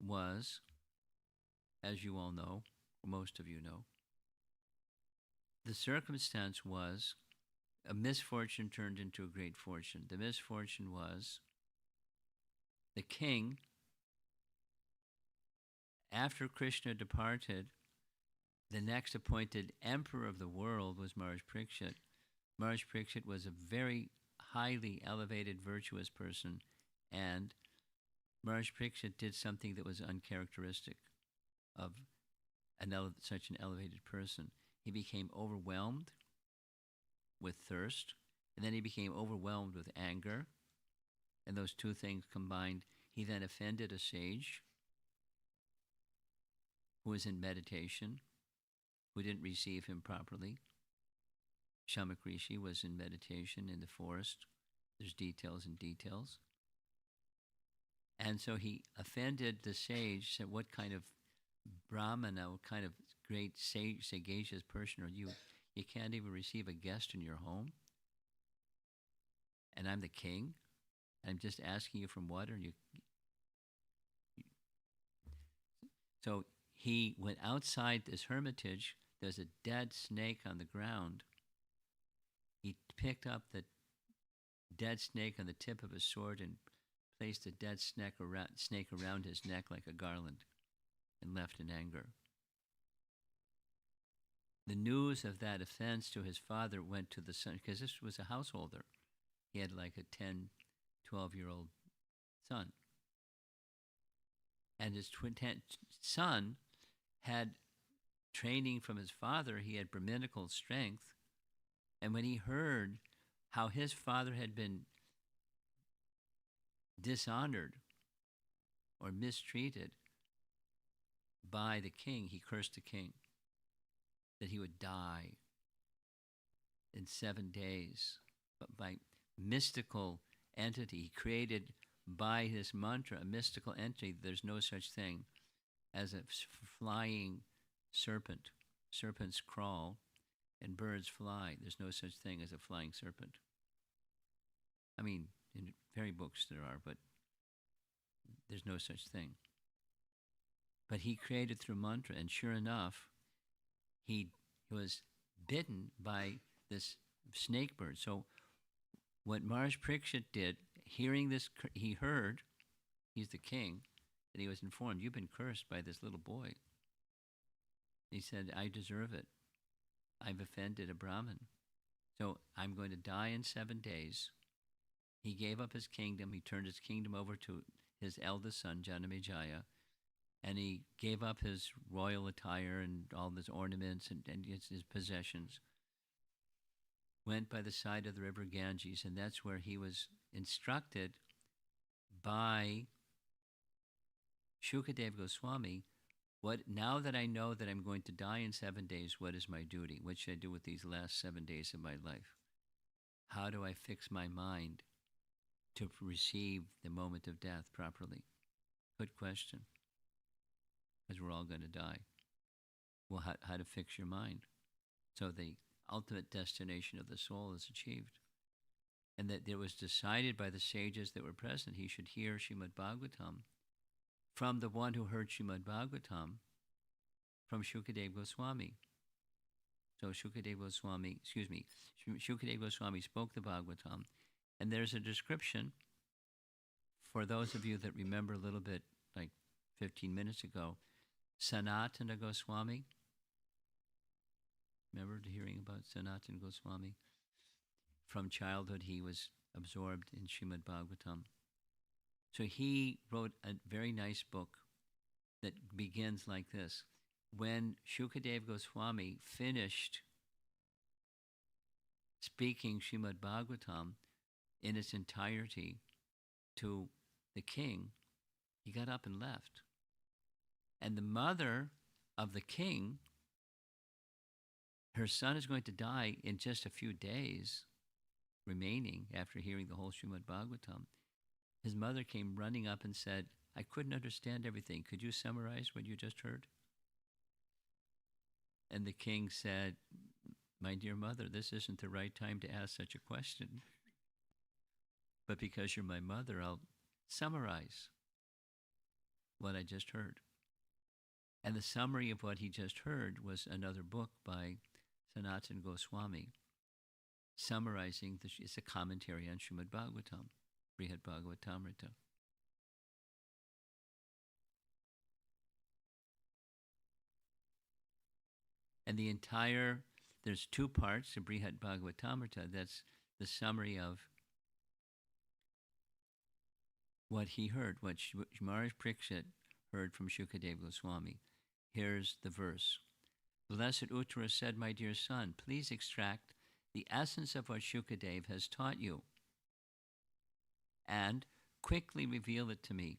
was, as you all know, or most of you know, the circumstance was a misfortune turned into a great fortune. The misfortune was the king, after Krishna departed, the next appointed emperor of the world was Maharaj Pariksit. Maharaj Pariksit was a very highly elevated, virtuous person, and Maharaj Pariksit did something that was uncharacteristic of such an elevated person. He became overwhelmed with thirst, and then he became overwhelmed with anger, and those two things combined, he then offended a sage who was in meditation, who didn't receive him properly. Shamak Rishi was in meditation in the forest. There's details and details. And so he offended the sage, said, what kind of brahmana, what kind of great sagacious person are you? You can't even receive a guest in your home? And I'm the king? I'm just asking you from water? So he went outside this hermitage. There's a dead snake on the ground. He picked up the dead snake on the tip of his sword and placed the dead snake around his neck like a garland and left in anger. The news of that offense to his father went to the son, because this was a householder. He had like a 10, 12-year-old son. And his son had training from his father. He had Brahminical strength. And when he heard how his father had been dishonored or mistreated by the king, he cursed the king, that he would die in 7 days, but by mystical entity. He created by his mantra a mystical entity. There's no such thing as a flying serpent. Serpents crawl and birds fly. There's no such thing as a flying serpent. I mean, in fairy books there are, but there's no such thing. But he created through mantra, and sure enough, he was bitten by this snake bird. So what Maharaj Pariksit did, hearing this, he heard, he's the king, and he was informed, you've been cursed by this little boy. He said, I deserve it. I've offended a Brahmin. So I'm going to die in 7 days. He gave up his kingdom. He turned his kingdom over to his eldest son, Janamejaya, and he gave up his royal attire and all his ornaments and his possessions, went by the side of the river Ganges, and that's where he was instructed by Shukadev Goswami, now that I know that I'm going to die in 7 days, what is my duty? What should I do with these last 7 days of my life? How do I fix my mind to receive the moment of death properly? Good question. Because we're all going to die. Well, how to fix your mind so the ultimate destination of the soul is achieved. And that it was decided by the sages that were present, he should hear Srimad Bhagavatam from the one who heard Srimad Bhagavatam from Shukadev Goswami. So Shukadev Goswami spoke the Bhagavatam, and there's a description for those of you that remember a little bit, like 15 minutes ago, Sanatana Goswami. Remember hearing about Sanatana Goswami? From childhood, he was absorbed in Srimad Bhagavatam. So he wrote a very nice book that begins like this. When Shukadev Goswami finished speaking Srimad Bhagavatam in its entirety to the king, he got up and left. And the mother of the king, her son is going to die in just a few days remaining after hearing the whole Srimad Bhagavatam. His mother came running up and said, I couldn't understand everything. Could you summarize what you just heard? And the king said, my dear mother, this isn't the right time to ask such a question. But because you're my mother, I'll summarize what I just heard. And the summary of what he just heard was another book by Sanatana Goswami, summarizing, it's a commentary on Srimad Bhagavatam, Brihad Bhagavatamrita. And the entire, there's two parts to Brihad Bhagavatamrita. That's the summary of what he heard, what Maharaj Pariksit heard from Shukadev Goswami. Here's the verse. Blessed Uttara said, my dear son, please extract the essence of what Shukadev has taught you and quickly reveal it to me,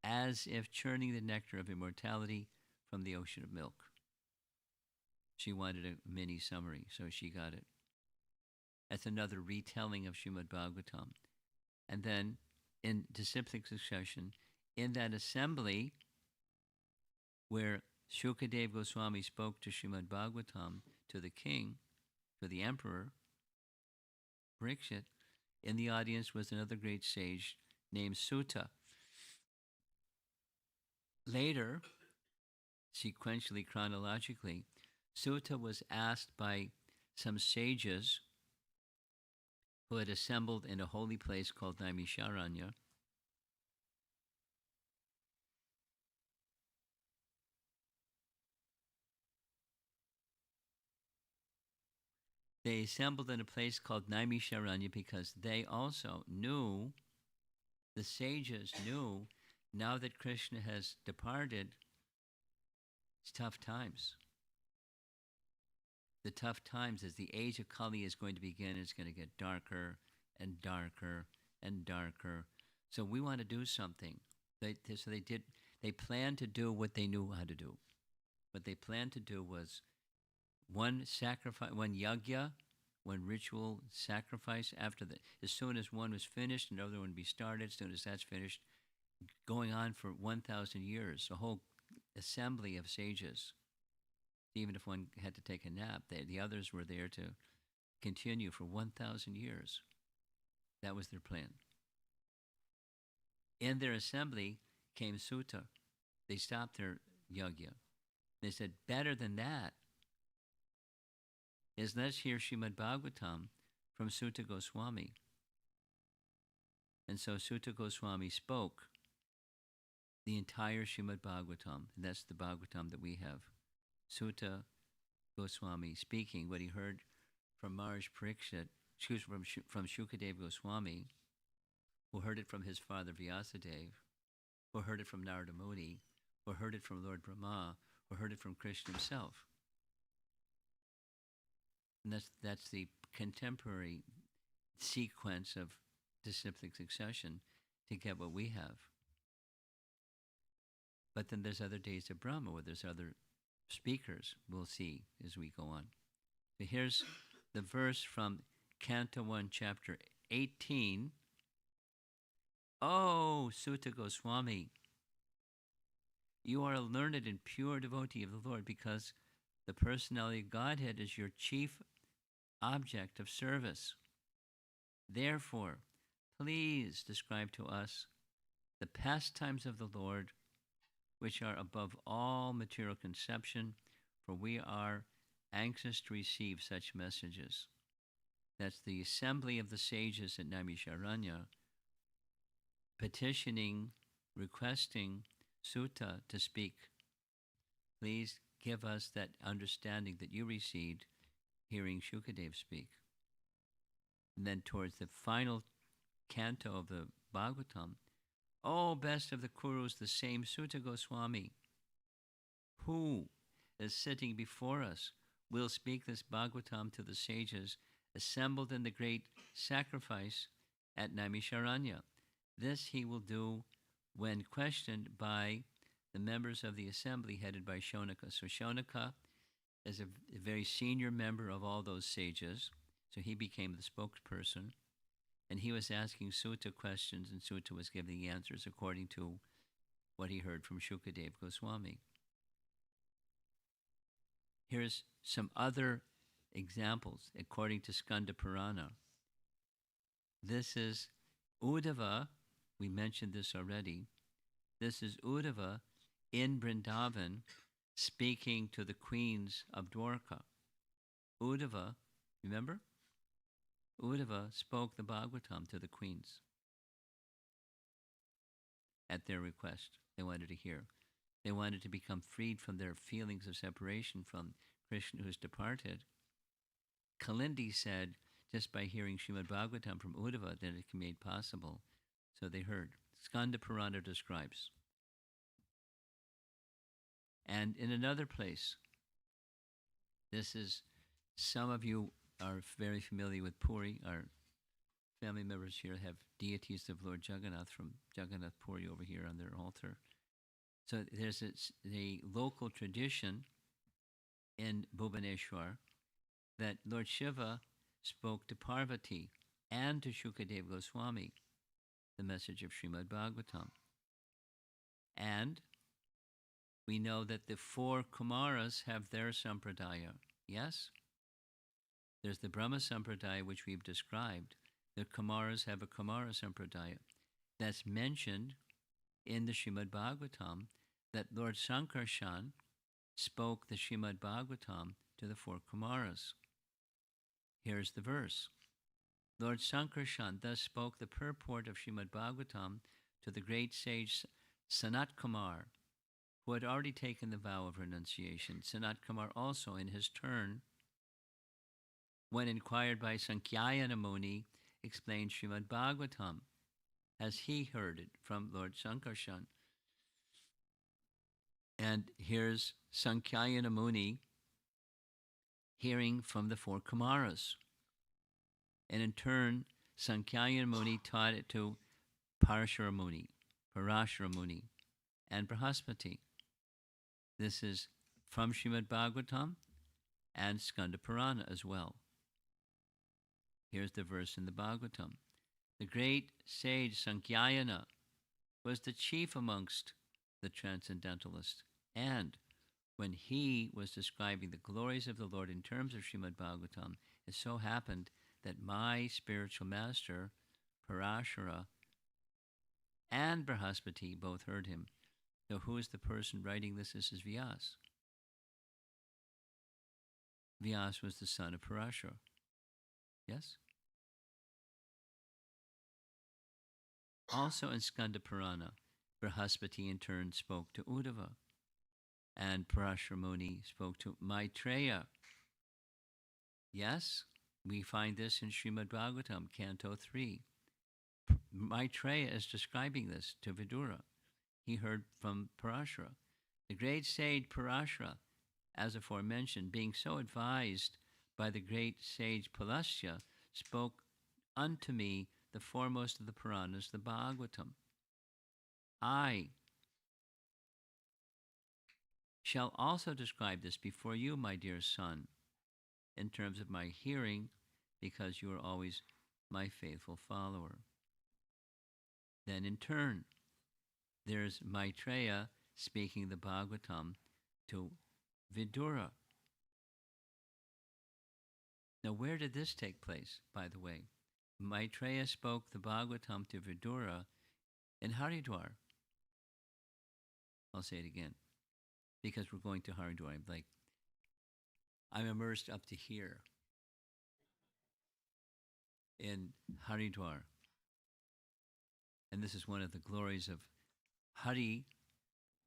as if churning the nectar of immortality from the ocean of milk. She wanted a mini summary, so she got it. That's another retelling of Srimad Bhagavatam. And then, in disciplic succession, in that assembly where Shukadev Goswami spoke to Srimad Bhagavatam, to the king, to the emperor, Pariksit, in the audience was another great sage named Sutta. Later, sequentially, chronologically, Sutta was asked by some sages who had assembled in a holy place called Naimisaranya. They assembled in a place called Naimisaranya because they also knew, the sages knew, now that Krishna has departed, it's tough times. The tough times as the age of Kali is going to begin, it's going to get darker and darker and darker. So we want to do something. They planned to do what they knew how to do. What they planned to do was one sacrifice, one yajna, one ritual sacrifice as soon as one was finished, another one would be started, as soon as that's finished, going on for 1,000 years, a whole assembly of sages. Even if one had to take a nap, the others were there to continue for 1,000 years. That was their plan. In their assembly came Sutta. They stopped their yajna. They said, better than that is let's hear Srimad Bhagavatam from Sutta Goswami. And so Sutta Goswami spoke the entire Srimad Bhagavatam, and that's the Bhagavatam that we have. Sutta Goswami speaking what he heard from Maharaj Pariksit, from Shukadev Goswami, who heard it from his father Vyasadeva, who heard it from Narada Muni, who heard it from Lord Brahma, who heard it from Krishna himself. And that's the contemporary sequence of disciplic succession to get what we have. But then there's other days of Brahma where there's other speakers, we'll see as we go on. So here's the verse from Canto 1, Chapter 18. Oh, Sutta Goswami, you are a learned and pure devotee of the Lord because the personality of Godhead is your chief object of service. Therefore, please describe to us the pastimes of the Lord, which are above all material conception, for we are anxious to receive such messages. That's the assembly of the sages at Naimisaranya, petitioning, requesting Sutta to speak. Please give us that understanding that you received hearing Shukadev speak. And then towards the final canto of the Bhagavatam, O best of the Kurus, the same Sutta Goswami, who is sitting before us, will speak this Bhagavatam to the sages assembled in the great sacrifice at Naimisaranya. This he will do when questioned by the members of the assembly headed by Shonaka. So Shonaka is a very senior member of all those sages, so he became the spokesperson, and he was asking Sutta questions, and Sutta was giving the answers according to what he heard from Shukadev Goswami. Here's some other examples according to Skanda Purana. This is Uddhava, we mentioned this already. This is Uddhava in Vrindavan speaking to the queens of Dwaraka. Uddhava, remember? Uddhava spoke the Bhagavatam to the queens at their request. They wanted to hear. They wanted to become freed from their feelings of separation from Krishna who's departed. Kalindi said, just by hearing Srimad Bhagavatam from Uddhava, that it can be made possible. So they heard. Skanda Purana describes. And in another place, this is, some of you are very familiar with Puri. Our family members here have deities of Lord Jagannath from Jagannath Puri over here on their altar. So there's a local tradition in Bhubaneswar that Lord Shiva spoke to Parvati and to Shukadev Goswami the message of Srimad Bhagavatam. And we know that the four Kumaras have their sampradaya. Yes? There's the Brahma sampradaya, which we've described. The Kumaras have a Kumara sampradaya. That's mentioned in the Srimad Bhagavatam, that Lord Sankarshan spoke the Srimad Bhagavatam to the four Kumaras. Here's the verse. Lord Sankarshan thus spoke the purport of Srimad Bhagavatam to the great sage Sanat Kumar, who had already taken the vow of renunciation. Sanat Kumar also, in his turn, when inquired by Sankyayana Muni, explained Srimad Bhagavatam as he heard it from Lord Sankarshan. And here's Sankyayana Muni hearing from the four Kumaras. And in turn, Sankyayana Muni taught it to Parashara Muni, and Brahaspati. This is from Srimad Bhagavatam and Skanda Purana as well. Here's the verse in the Bhagavatam. The great sage Sankyayana was the chief amongst the transcendentalists, and when he was describing the glories of the Lord in terms of Srimad Bhagavatam, it so happened that my spiritual master, Parashara, and Brahaspati both heard him. So who is the person writing this? This is Vyas. Vyas was the son of Parashara. Yes? Also in Skanda Purana, Brahaspati in turn spoke to Uddhava, and Parashara Muni spoke to Maitreya. Yes? We find this in Srimad Bhagavatam, Canto 3. Maitreya is describing this to Vidura. He heard from Parashara. The great sage Parashara, as aforementioned, being so advised by the great sage Pulasya, spoke unto me the foremost of the Puranas, the Bhagavatam. I shall also describe this before you, my dear son, in terms of my hearing, because you are always my faithful follower. Then in turn, there's Maitreya speaking the Bhagavatam to Vidura. Now, where did this take place, by the way? Maitreya spoke the Bhagavatam to Vidura in Haridwar. I'll say it again, because we're going to Haridwar. I'm immersed up to here in Haridwar. And this is one of the glories of Hari,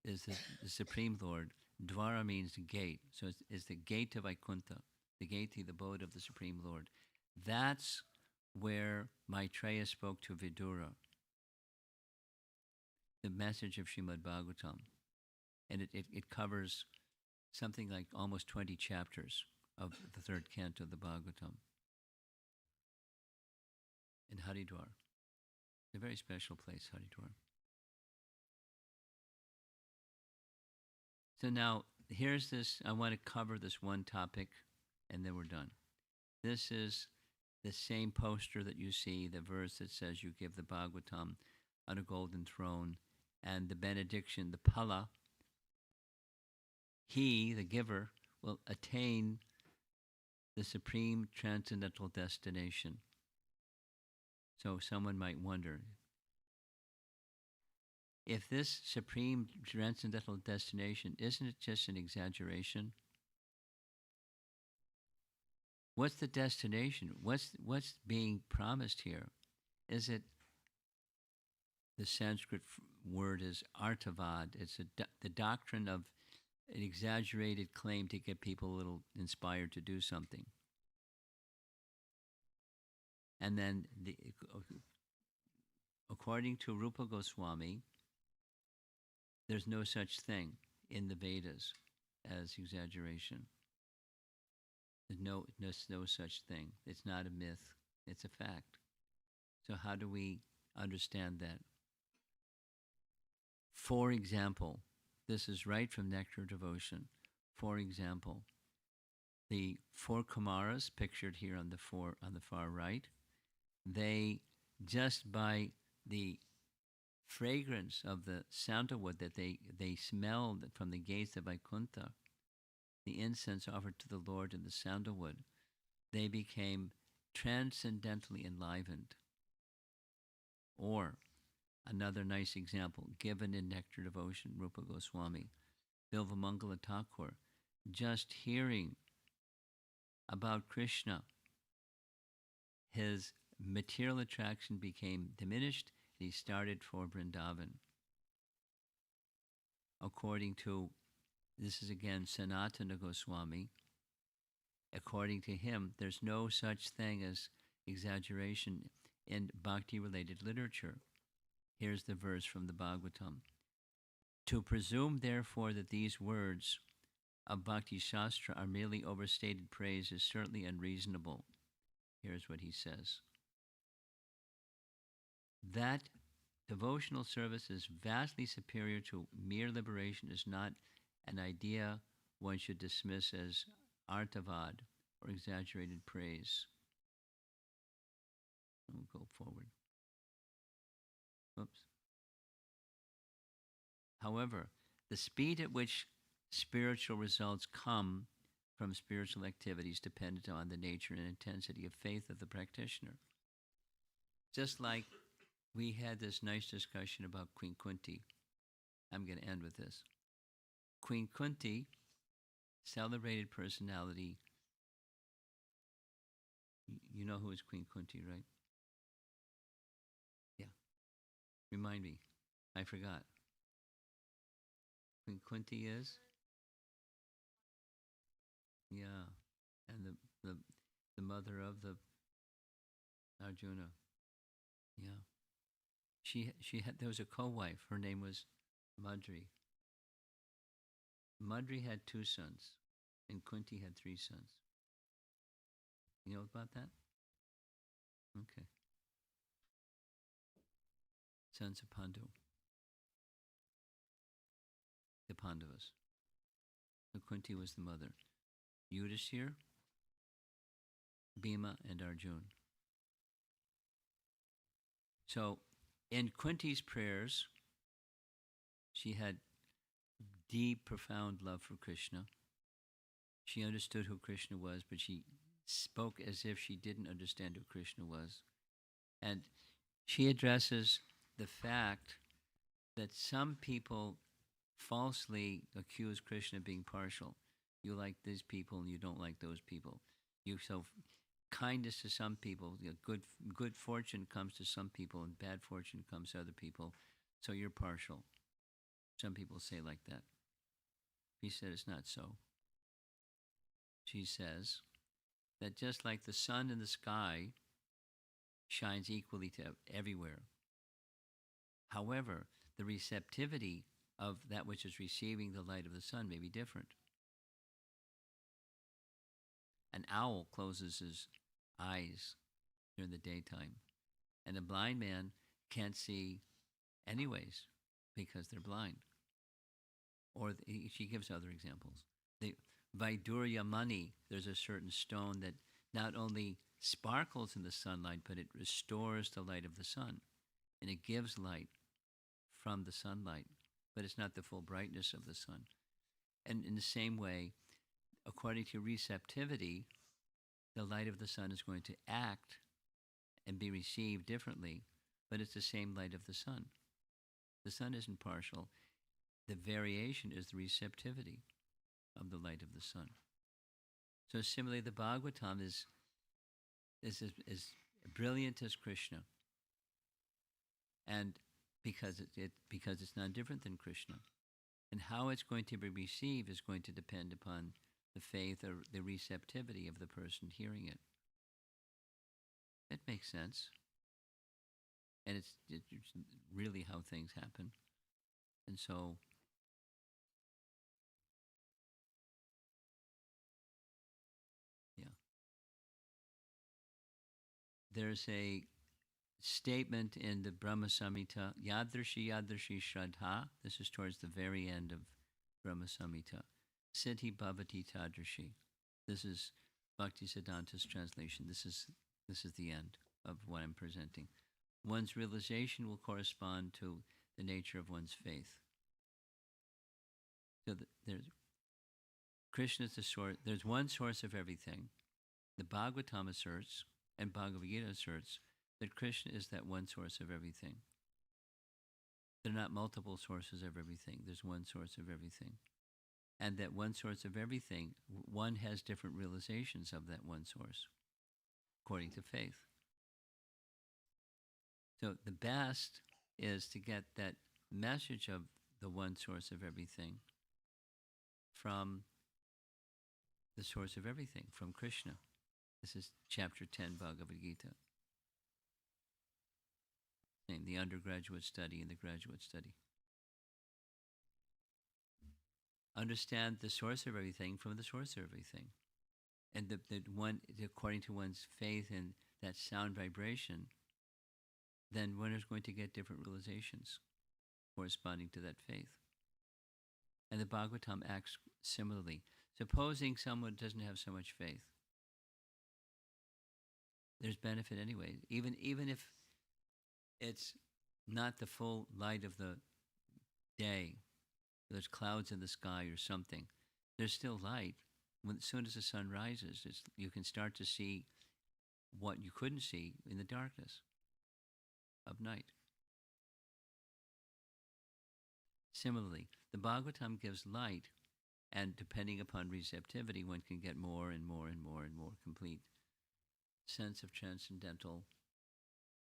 is the Supreme Lord. Dwara means gate. So it's the gate of Vaikuntha, the gate to the abode of the Supreme Lord. That's where Maitreya spoke to Vidura, the message of Srimad Bhagavatam. And it covers something like almost 20 chapters of the third canto of the Bhagavatam in Haridwar. It's a very special place, Haridwar. So now, here's this. I want to cover this one topic, and then we're done. This is the same poster that you see, the verse that says you give the Bhagavatam on a golden throne, and the benediction, the pala, he, the giver, will attain the supreme transcendental destination. So someone might wonder, if this supreme transcendental destination, isn't it just an exaggeration? What's the destination? What's being promised here? Is it, the Sanskrit word is artavad. It's the doctrine of an exaggerated claim to get people a little inspired to do something. And then, according to Rupa Goswami, there's no such thing in the Vedas as exaggeration. There's no such thing. It's not a myth. It's a fact. So how do we understand that? For example, this is right from Nectar Devotion. For example, the four Kumaras pictured here on the far right, they, just by the fragrance of the sandalwood that they smelled from the gates of Vaikuntha, the incense offered to the Lord in the sandalwood, they became transcendently enlivened. Or, another nice example, given in Nectar Devotion, Rupa Goswami, Bilvamangala Thakur, just hearing about Krishna, his material attraction became diminished, and he started for Vrindavan. According to, this is again Sanatana Goswami, according to him, there's no such thing as exaggeration in bhakti-related literature. Here's the verse from the Bhagavatam. To presume, therefore, that these words of Bhakti Shastra are merely overstated praise is certainly unreasonable. Here's what he says. That devotional service is vastly superior to mere liberation is not an idea one should dismiss as artavad or exaggerated praise. We'll go forward. Oops. However, the speed at which spiritual results come from spiritual activities depends on the nature and intensity of faith of the practitioner. Just like we had this nice discussion about Queen Kunti. I'm going to end with this. Queen Kunti, celebrated personality. You know who is Queen Kunti, right? Yeah. Remind me. I forgot. Queen Kunti is? Yeah. And the mother of the Arjuna. Yeah. She had, there was a co-wife. Her name was Madri. Madri had 2 sons, and Kunti had 3 sons. You know about that? Okay. Sons of Pandu. The Pandavas. So Kunti was the mother. Yudhishthira, Bhima, and Arjuna. So, in Kunti's prayers, she had deep, profound love for Krishna. She understood who Krishna was, but she spoke as if she didn't understand who Krishna was. And she addresses the fact that some people falsely accuse Krishna of being partial. You like these people and you don't like those people. You show kindness to some people. Good fortune comes to some people and bad fortune comes to other people. So you're partial. Some people say like that. He said it's not so. She says that just like the sun in the sky shines equally to everywhere. However, the receptivity of that which is receiving the light of the sun may be different. An owl closes his eyes during the daytime, and a blind man can't see anyways because they're blind. Or she gives other examples. The Vaidurya Mani, there's a certain stone that not only sparkles in the sunlight, but it restores the light of the sun, and it gives light from the sunlight, but it's not the full brightness of the sun. And in the same way, according to receptivity, the light of the sun is going to act and be received differently, but it's the same light of the sun. The sun isn't partial. The variation is the receptivity of the light of the sun. So similarly, the Bhagavatam is brilliant as Krishna, and because it's not different than Krishna, and how it's going to be received is going to depend upon the faith or the receptivity of the person hearing it. It makes sense, and it's really how things happen, and so. There's a statement in the Brahma Samhita, Yadrashi Yadrashi Shraddha. This is towards the very end of Brahma Samhita. Siddhi Bhavati Tadrashi. This is Bhakti Siddhanta's translation. This is the end of what I'm presenting. One's realization will correspond to the nature of one's faith. So there's Krishna is the source. There's one source of everything. The Bhagavatam asserts, and Bhagavad Gita asserts, that Krishna is that one source of everything. There are not multiple sources of everything. There's one source of everything. And that one source of everything, one has different realizations of that one source, according to faith. So the best is to get that message of the one source of everything from the source of everything, from Krishna. This is chapter 10, Bhagavad Gita. The undergraduate study and the graduate study. Understand the source of everything from the source of everything. And the one, according to one's faith in that sound vibration, then one is going to get different realizations corresponding to that faith. And the Bhagavatam acts similarly. Supposing someone doesn't have so much faith, there's benefit anyway. Even if it's not the full light of the day, there's clouds in the sky or something, there's still light. As soon as the sun rises, you can start to see what you couldn't see in the darkness of night. Similarly, the Bhagavatam gives light, and depending upon receptivity, one can get more and more and more and more complete sense of transcendental,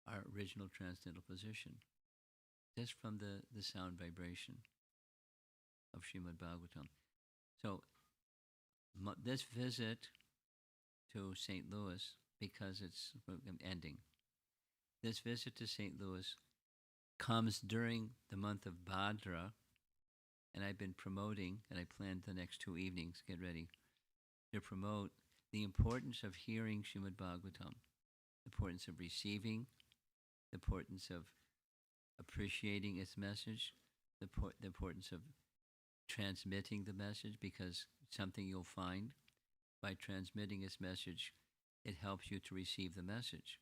our original transcendental position, just from the sound vibration of Srimad Bhagavatam. So this visit to St. Louis, because I'm ending, this visit to St. Louis comes during the month of Bhadra, and I've been promoting, and I planned the next 2 evenings, get ready, to promote the importance of hearing Srimad Bhagavatam, the importance of receiving, the importance of appreciating its message, the importance of transmitting the message, because something you'll find by transmitting its message, it helps you to receive the message.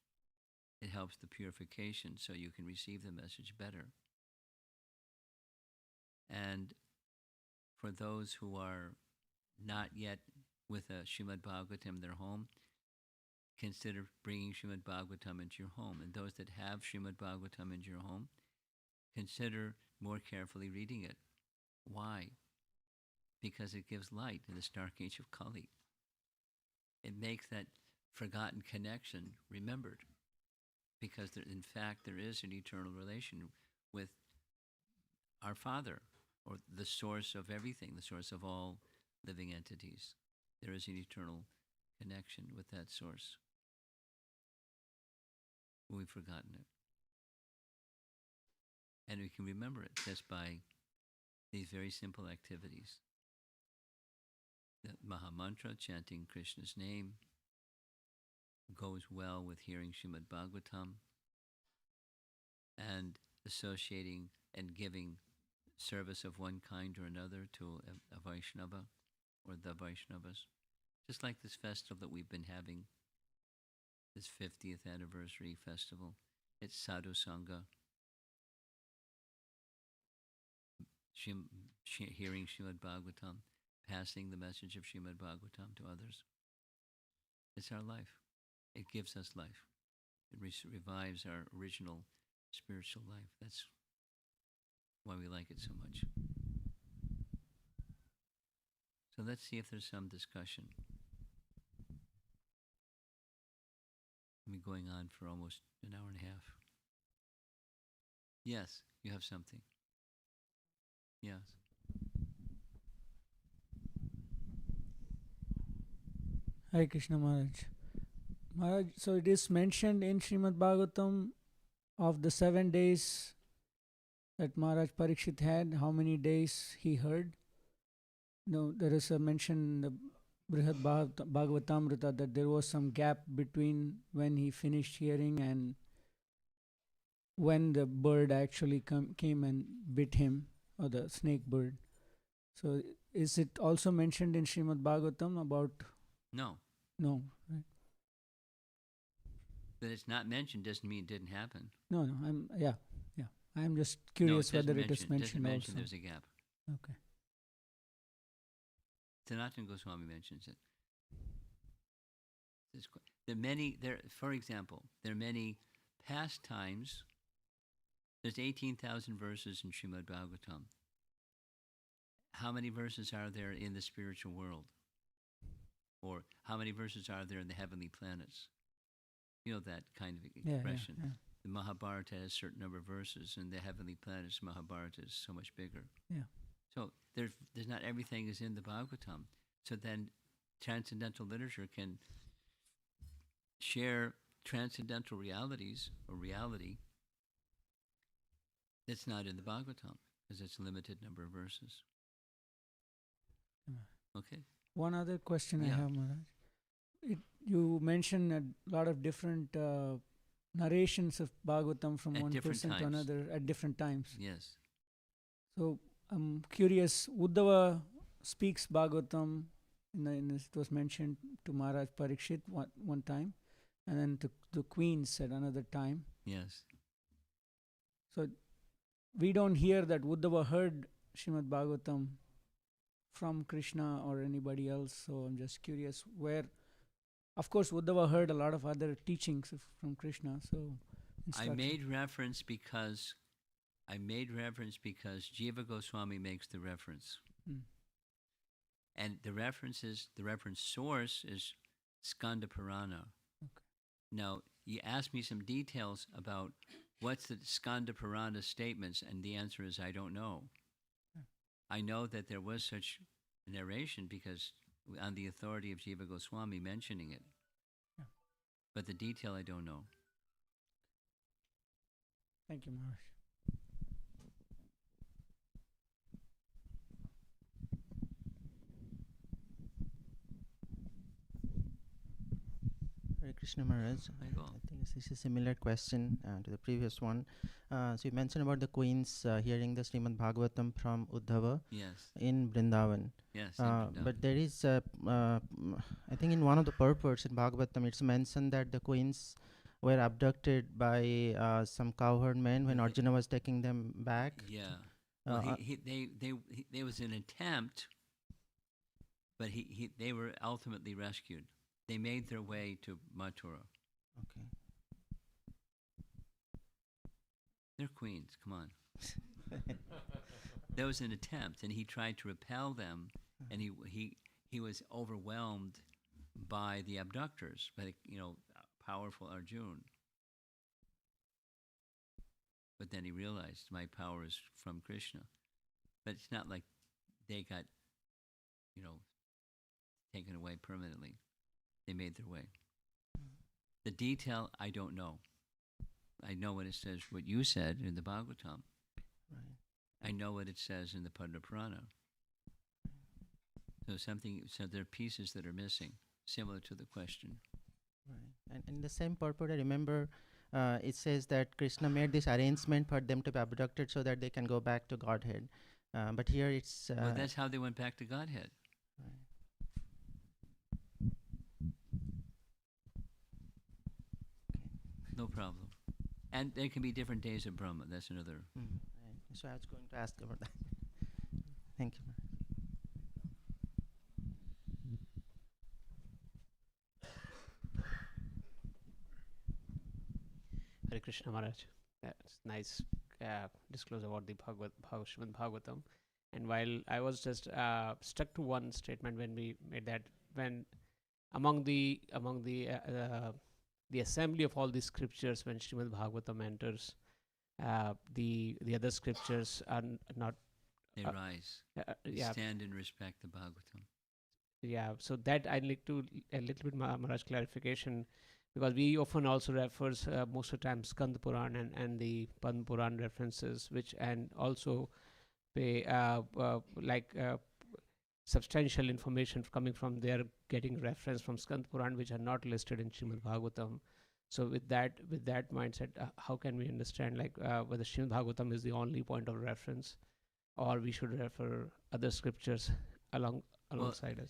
It helps the purification so you can receive the message better. And for those who are not yet with a Srimad Bhagavatam in their home, consider bringing Srimad Bhagavatam into your home. And those that have Srimad Bhagavatam into your home, consider more carefully reading it. Why? Because it gives light in this dark age of Kali. It makes that forgotten connection remembered. Because in fact there is an eternal relation with our Father, or the source of everything, the source of all living entities. There is an eternal connection with that source. We've forgotten it. And we can remember it just by these very simple activities. The Maha Mantra, chanting Krishna's name, goes well with hearing Srimad Bhagavatam and associating and giving service of one kind or another to a Vaishnava or the Vaishnavas. Just like this festival that we've been having, this 50th anniversary festival. It's Sadhu Sangha. Hearing Srimad Bhagavatam, passing the message of Srimad Bhagavatam to others. It's our life. It gives us life. It revives our original spiritual life. That's why we like it so much. So let's see if there's some discussion. We've been going on for almost an hour and a half. Yes, you have something. Yes. Hare Krishna Maharaj. Maharaj, so it is mentioned in Srimad Bhagavatam of the 7 days that Maharaj Pariksit had, how many days he heard. No, there is a mention in the Brihad Bhagavatamrita that there was some gap between when he finished hearing and when the bird actually came and bit him, or the snake bird. So is it also mentioned in Srimad Bhagavatam about... No. No, right? That it's not mentioned doesn't mean it didn't happen. No, I'm just curious whether it is mentioned also. There's a gap. Okay. Sanatana Goswami mentions it. For example, there are many pastimes. There's 18,000 verses in Srimad Bhagavatam. How many verses are there in the spiritual world? Or how many verses are there in the heavenly planets? You know that kind of expression. Yeah. The Mahabharata has a certain number of verses, and the heavenly planets, Mahabharata, is so much bigger. Yeah. So there's not everything is in the Bhagavatam. So then transcendental literature can share transcendental realities or reality that's not in the Bhagavatam because it's a limited number of verses. Okay. One other question I Yeah. have, Maharaj. You mentioned a lot of different narrations of Bhagavatam from At one different person to times. another at different times. Yes. So I'm curious, Uddhava speaks Bhagavatam, it was mentioned to Maharaj Pariksit one time, and then to the queens at another time. Yes. So we don't hear that Uddhava heard Srimad Bhagavatam from Krishna or anybody else. So I'm just curious where, of course, Uddhava heard a lot of other teachings from Krishna. So I made reference because Jiva Goswami makes the reference. And the reference source is Skanda Purana. Okay. Now, you asked me some details about what's the Skanda Purana statements, and the answer is I don't know. I know that there was such a narration because on the authority of Jiva Goswami mentioning it. Yeah. But the detail I don't know. Thank you, Maharaj. Hare Krishna Maharaj. I think this is a similar question to the previous one. So you mentioned about the queens hearing the Srimad Bhagavatam from Uddhava. Yes. In Vrindavan. Yes. But there is, I think in one of the purports in Bhagavatam, it's mentioned that the queens were abducted by some cowherd men when Arjuna was taking them back. Yeah. Well, there was an attempt, but they were ultimately rescued. They made their way to Mathura. Okay. They're queens. Come on. There was an attempt, and he tried to repel them, and he was overwhelmed by the abductors, by the powerful Arjuna. But then he realized my power is from Krishna. But it's not like they got, taken away permanently. They made their way. The detail, I don't know. I know what it says, what you said in the Bhagavatam. Right. I know what it says in the Padma Purana. So there are pieces that are missing, similar to the question. Right. And in the same purport, I remember it says that Krishna made this arrangement for them to be abducted so that they can go back to Godhead. But here it's. Well, that's how they went back to Godhead. Right. No problem. And there can be different days of Brahma. That's another. Right. So I was going to ask about that. Thank you. Hare Krishna Maharaj. It's nice disclose about the Srimad Bhagavatam. And while I was just stuck to one statement when we made that, when among the assembly of all these scriptures, when Srimad Bhagavatam enters, the other scriptures are not. They rise. Yeah. Stand and respect the Bhagavatam. Yeah. So that I need to a little bit Maharaj clarification, because we often also refers most of the time Skand Puran and the Padma Puran references, which and also pay substantial information coming from there, getting reference from Skand Puran, which are not listed in Srimad Bhagavatam. So with that mindset, how can we understand whether Srimad Bhagavatam is the only point of reference, or we should refer other scriptures alongside us?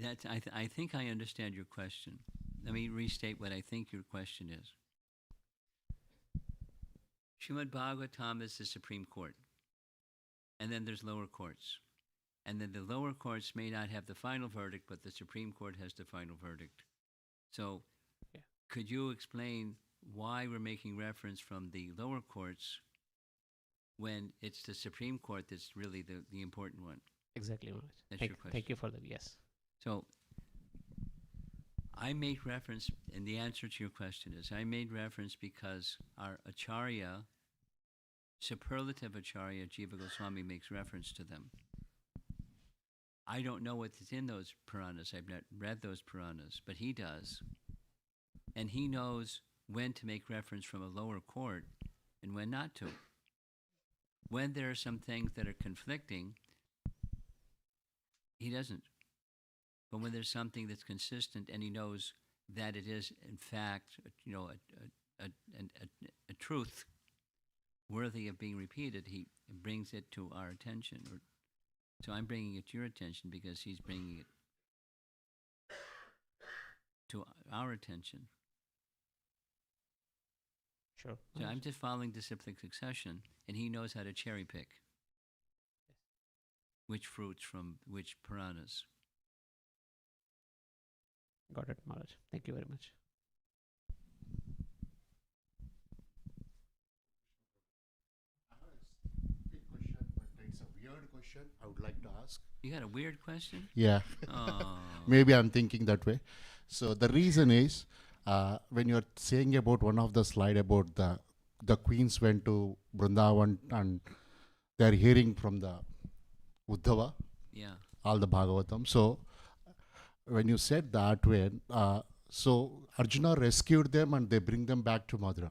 That's, I think I understand your question. Let me restate what I think your question is. Srimad Bhagavatam is the Supreme Court. And then there's lower courts. And then the lower courts may not have the final verdict, but the Supreme Court has the final verdict. So could you explain why we're making reference from the lower courts when it's the Supreme Court that's really the important one? Exactly, Maharaj. That's your question. Thank you for that. Yes. So I make reference, and the answer to your question is, I made reference because our Acharya, superlative Acharya, Jiva Goswami, makes reference to them. I don't know what's in those Puranas. I've not read those Puranas, but he does. And he knows when to make reference from a lower court and when not to. When there are some things that are conflicting, he doesn't. But when there's something that's consistent and he knows that it is, in fact, a truth worthy of being repeated, he brings it to our attention. So I'm bringing it to your attention because he's bringing it to our attention. Sure. So I'm just following disciplic succession, and he knows how to cherry pick which fruits from which Puranas. Got it, Maharaj. Thank you very much. It's a weird question I would like to ask. You got a weird question? Yeah. Oh. Maybe I'm thinking that way. So the reason is, when you're saying about one of the slide about the queens went to Vrindavan and they're hearing from the Uddhava, Yeah. all the Bhagavatam. So when you said that way, so Arjuna rescued them and they bring them back to Mathura.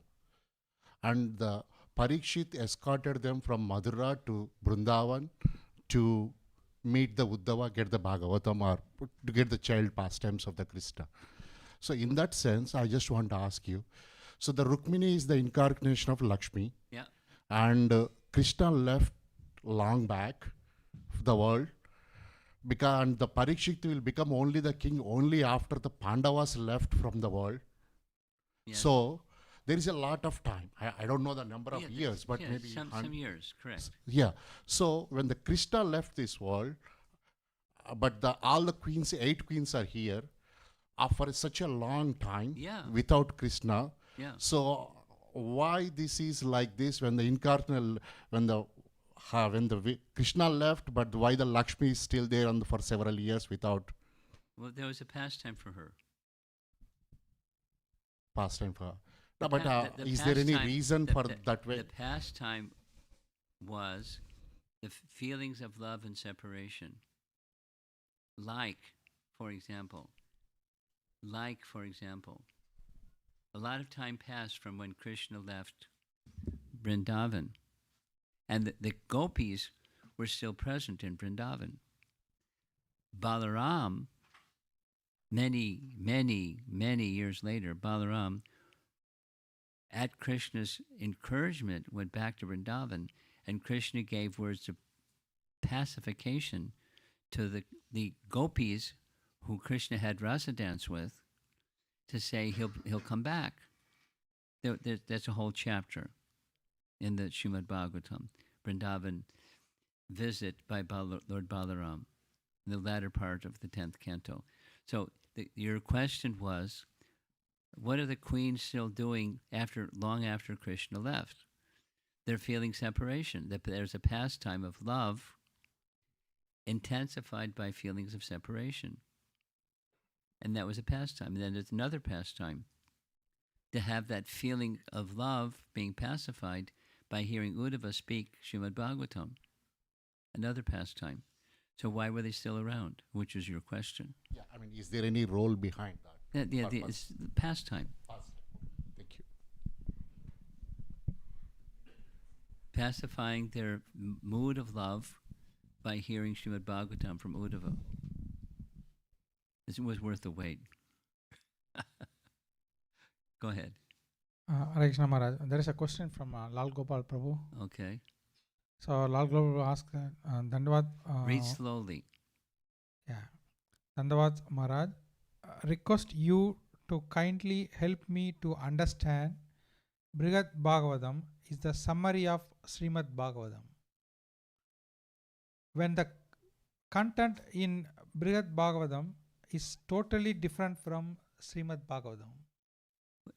And the Pariksit escorted them from Mathura to Vrindavan to meet the Uddhava, get the Bhagavatam, or to get the child pastimes of the Krishna. So in that sense, I just want to ask you, so the Rukmini is the incarnation of Lakshmi. Yeah. And Krishna left long back the world, and the Parikshit will become only the king only after the Pandavas left from the world. Yes. So there is a lot of time. I don't know the number of years, but yeah, maybe some years, correct. yeah. So when the Krishna left this world, but all the queens, 8 queens are here for such a long time without Krishna. Yeah. So why this is like this when the incarnate, when the Krishna left, but why the Lakshmi is still there for several years without? Well, there was a pastime for her. Pastime for her. The No, but the is there any pastime- reason for that way? The pastime was the feelings of love and separation. Like, for example, the a lot of time passed from when Krishna left Vrindavan, and the gopis were still present in Vrindavan. Balaram, many, many, many years later, Balaram, at Krishna's encouragement, went back to Vrindavan, and Krishna gave words of pacification to the gopis who Krishna had rasa dance with, to say he'll come back. That's a whole chapter in the Srimad Bhagavatam, Vrindavan visit by Lord Balaram, in the latter part of the 10th canto. So your question was, what are the queens still doing long after Krishna left? They're feeling separation. That there's a pastime of love intensified by feelings of separation. And that was a pastime. And then there's another pastime, to have that feeling of love being pacified by hearing Uddhava speak Srimad Bhagavatam. Another pastime. So why were they still around? Which is your question. Yeah, I mean, is there any role behind that? It's the pastime. Thank you. Pacifying their mood of love by hearing Srimad Bhagavatam from Uddhava. This was worth the wait. Go ahead. Hare Krishna Maharaj, there is a question from Lal Gopal Prabhu. Okay. So Lal Gopal asks, Dandavad. Read slowly. Yeah. Dandavad Maharaj, request you to kindly help me to understand Brihad Bhagavatam is the summary of Srimad Bhagavatam. When the content in Brihad Bhagavatam is totally different from Srimad Bhagavatam.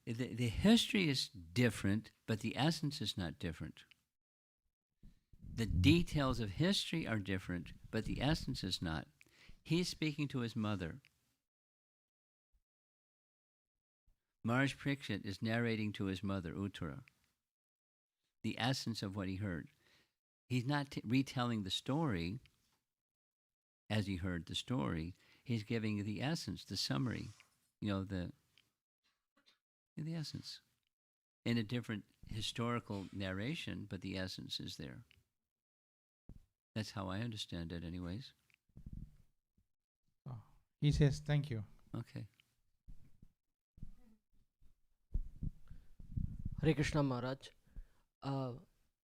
The history is different, but the essence is not different. The details of history are different, but the essence is not. He's speaking to his mother. Maharaj Pariksit is narrating to his mother, Uttara, the essence of what he heard. He's not retelling the story as he heard the story. He's giving the essence, the summary, the essence. In a different historical narration, but the essence is there. That's how I understand it anyways. He says, thank you. Okay. Hare Krishna Maharaj.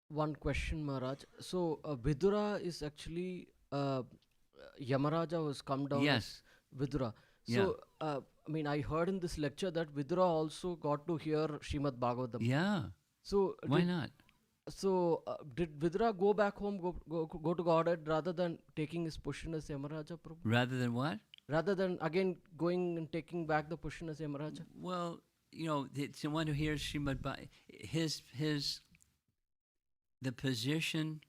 One question, Maharaj. So Vidura is actually Yamaraja was come down. Yes. As Vidura. So I heard in this lecture that Vidura also got to hear Srimad Bhagavatam. Yeah. So why not? So did Vidura go back home, go to Godhead rather than taking his position as Yamaraja Prabhu? Rather than what? Rather than again going and taking back the position as Yamaraja? Well, it's the one who hears Srimad Bhagavatam. The position,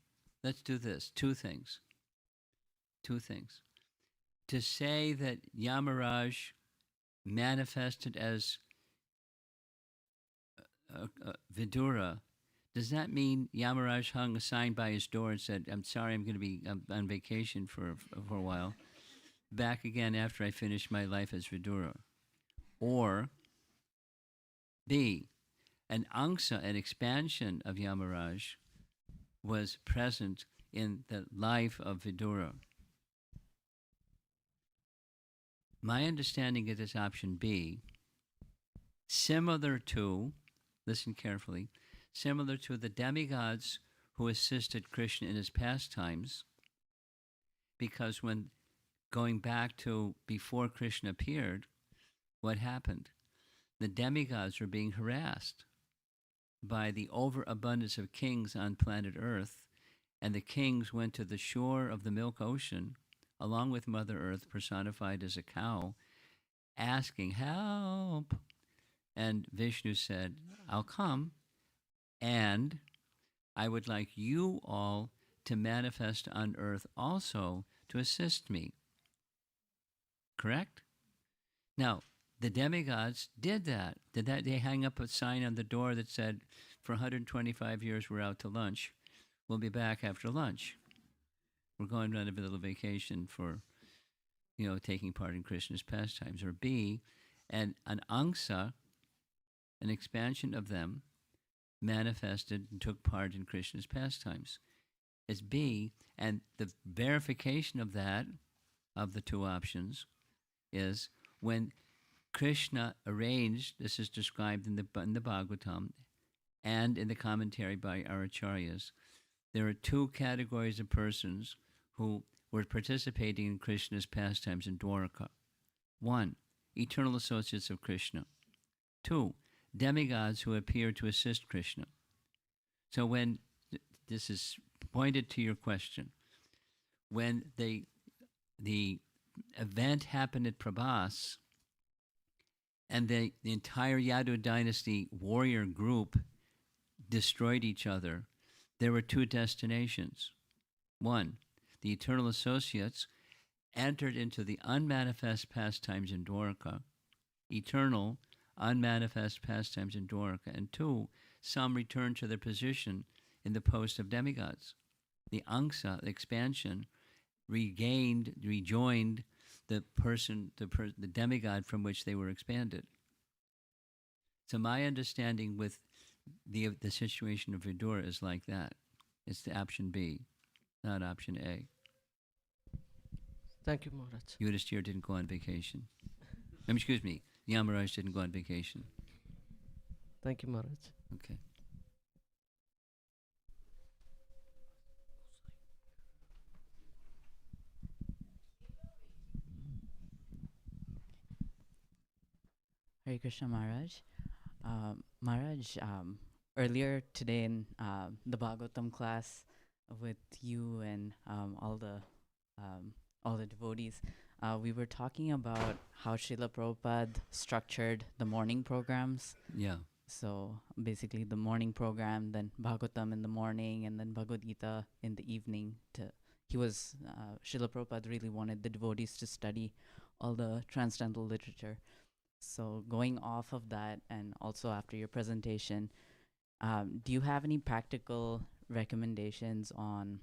let's do this, two things. To say that Yamaraj manifested as Vidura, does that mean Yamaraj hung a sign by his door and said, I'm sorry, I'm going to be on vacation for a while, back again after I finish my life as Vidura? Or B, an angsa, an expansion of Yamaraj, was present in the life of Vidura. My understanding of this option B, similar to, listen carefully, similar to the demigods who assisted Krishna in his pastimes, because when going back to before Krishna appeared, what happened? The demigods were being harassed by the overabundance of kings on planet Earth, and the kings went to the shore of the Milk Ocean, along with Mother Earth personified as a cow, asking, help. And Vishnu said, I'll come, and I would like you all to manifest on earth also to assist me. Correct? Now, the demigods did that. They hang up a sign on the door that said, for 125 years we're out to lunch. We'll be back after lunch. We're going on a little vacation for, taking part in Krishna's pastimes. Or B, and an angsa, an expansion of them, manifested and took part in Krishna's pastimes. Is B, and the verification of that, of the two options, is when Krishna arranged, this is described in the Bhagavatam and in the commentary by our Acaryas, there are two categories of persons who were participating in Krishna's pastimes in Dwaraka. One, eternal associates of Krishna. Two, demigods who appear to assist Krishna. So when, this is pointed to your question, when the event happened at Prabhas, and the entire Yadu dynasty warrior group destroyed each other, there were two destinations. One, the eternal associates entered into the unmanifest pastimes in Dwaraka, eternal unmanifest pastimes in Dwaraka, and two, some returned to their position in the post of demigods. The Angsa, the expansion, rejoined the person, the demigod from which they were expanded. So my understanding with the situation of Vidura is like that. It's the option B, not option A. Thank you, Maharaj. Yudhishthira didn't go on vacation. Excuse me, Yamaraj didn't go on vacation. Thank you, Maharaj. Okay. Hare Krishna Maharaj. Maharaj, earlier today in the Bhagavatam class with you and all the devotees, we were talking about how Srila Prabhupada structured the morning programs. Yeah. So basically the morning program, then Bhagavatam in the morning, and then Bhagavad Gita in the evening. Srila Prabhupada really wanted the devotees to study all the transcendental literature. So going off of that, and also after your presentation, do you have any practical recommendations on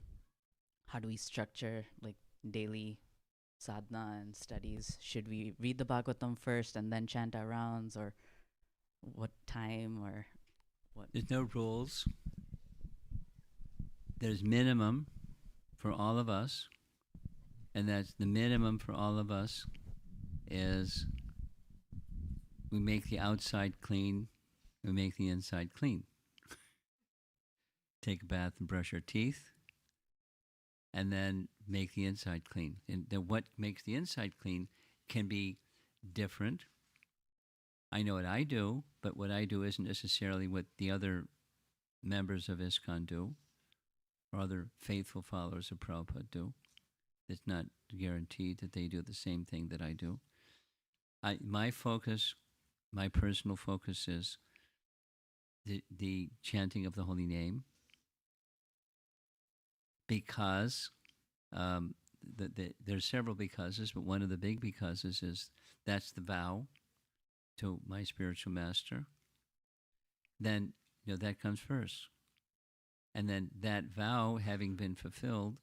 how do we structure like daily sadhana and studies? Should we read the Bhagavatam first and then chant our rounds, or what time, or what? There's no rules. There's minimum for all of us, and that's the minimum for all of us is we make the outside clean, we make the inside clean. Take a bath and brush our teeth, and then make the inside clean. And then what makes the inside clean can be different. I know what I do, but what I do isn't necessarily what the other members of ISKCON do, or other faithful followers of Prabhupada do. It's not guaranteed that they do the same thing that I do. My personal focus is the chanting of the holy name, because there's several becauses, but one of the big becauses is that's the vow to my spiritual master. Then that comes first, and then that vow having been fulfilled,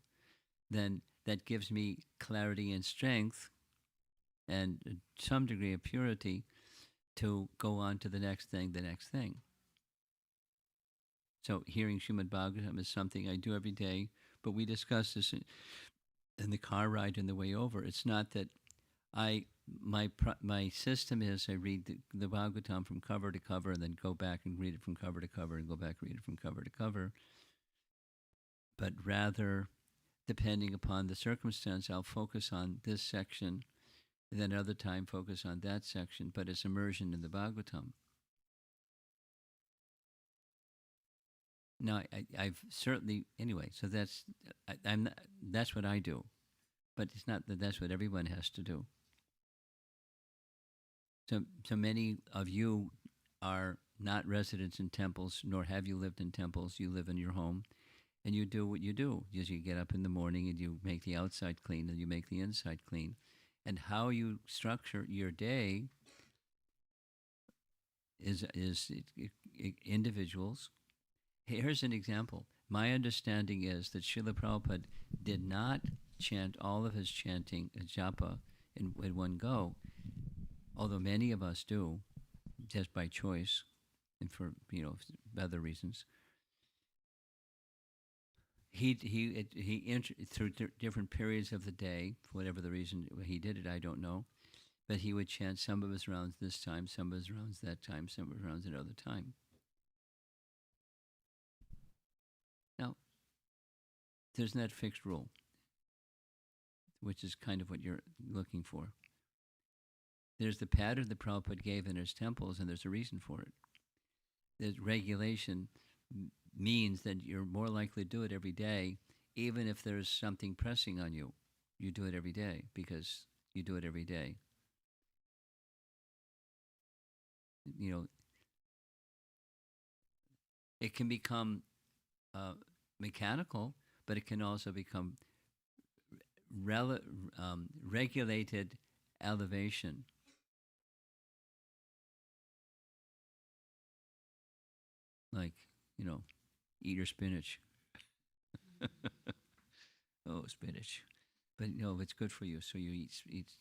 then that gives me clarity and strength and some degree of purity to go on to the next thing. So hearing Srimad Bhagavatam is something I do every day, but we discuss this in the car ride on the way over. It's not that my system is I read the Bhagavatam from cover to cover and then go back and read it from cover to cover and go back and read it from cover to cover. But rather, depending upon the circumstance, I'll focus on this section, and then another time focus on that section, but it's immersion in the Bhagavatam. Now, I've certainly, anyway, so that's what I do, but it's not that that's what everyone has to do. So many of you are not residents in temples, nor have you lived in temples. You live in your home, and you do what you do. You get up in the morning and you make the outside clean and you make the inside clean. And how you structure your day is individuals. Here's an example. My understanding is that Srila Prabhupada did not chant all of his chanting, japa, in one go, although many of us do, just by choice. and for other reasons. Through different periods of the day, for whatever the reason he did it, I don't know. But he would chant some of his rounds this time, some of his rounds that time, some of his rounds another time. Now, there's that fixed rule, which is kind of what you're looking for. There's the pattern that Prabhupada gave in his temples, and there's a reason for it. The regulation means that you're more likely to do it every day, even if there's something pressing on you. You do it every day because you do it every day. It can become mechanical, but it can also become regulated elevation. Like, eat your spinach. Oh, spinach. But, it's good for you, so you eat spinach.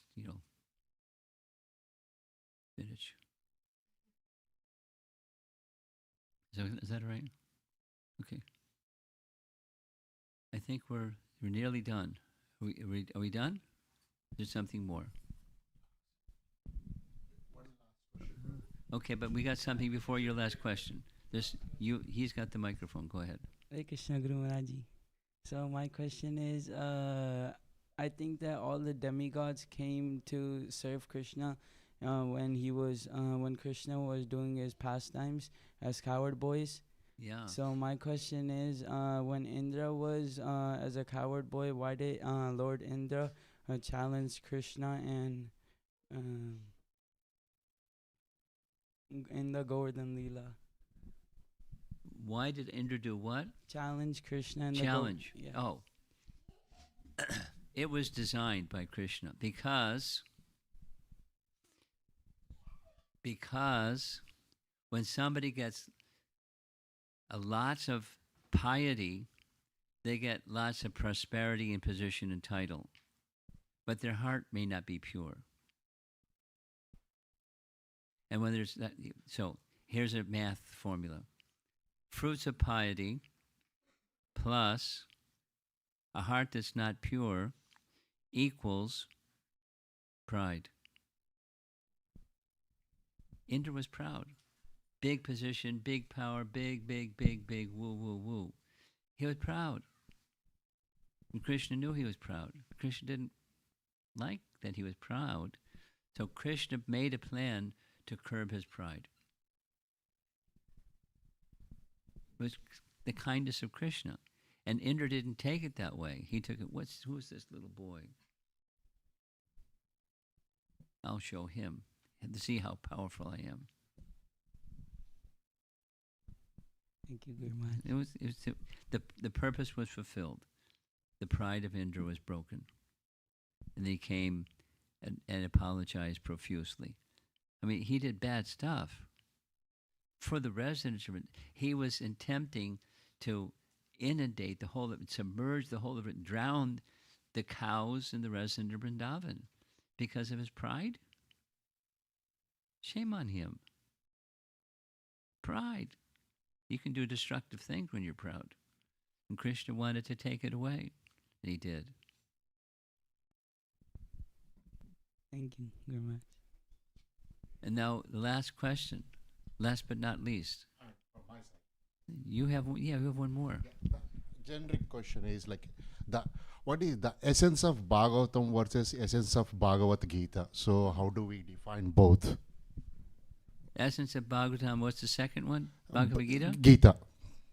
Is that right? Okay. I think we're nearly done. Are we done? There's something more. Okay, but we got something before your last question. He's got the microphone. Go ahead. Hare Krishna Guru Maharaji. So my question is, I think that all the demigods came to serve Krishna when Krishna was doing his pastimes as coward boys. Yeah. So my question is, when Indra was as a coward boy, why did Lord Indra challenge Krishna and in the Govardhan Leela? Why did Indra do what? Challenge Krishna. Challenge. Yeah. Oh. It was designed by Krishna because when somebody gets lots of piety, they get lots of prosperity and position and title, but their heart may not be pure. And when there's that, so here's a math formula. Fruits of piety plus a heart that's not pure equals pride. Indra was proud. Big position, big power, big, woo, woo, woo. He was proud. And Krishna knew he was proud. Krishna didn't like that he was proud. So Krishna made a plan to curb his pride. It was the kindness of Krishna. And Indra didn't take it that way. He took it, who's this little boy? I'll show him and to see how powerful I am. Thank you very much. The purpose was fulfilled. The pride of Indra was broken. And he came and apologized profusely. I mean, he did bad stuff. For the residents of it, he was attempting to inundate the whole of it, submerge the whole of it, drown the cows and the residents of Vrindavan because of his pride. Shame on him. Pride. You can do destructive things when you're proud. And Krishna wanted to take it away. And he did. Thank you very much. And now the last question, last but not least. From my side. You have one more. The generic question is like what is the essence of Bhagavatam versus essence of Bhagavad Gita? So how do we define both? Essence of Bhagavatam, what's the second one? Bhagavad Gita? Gita.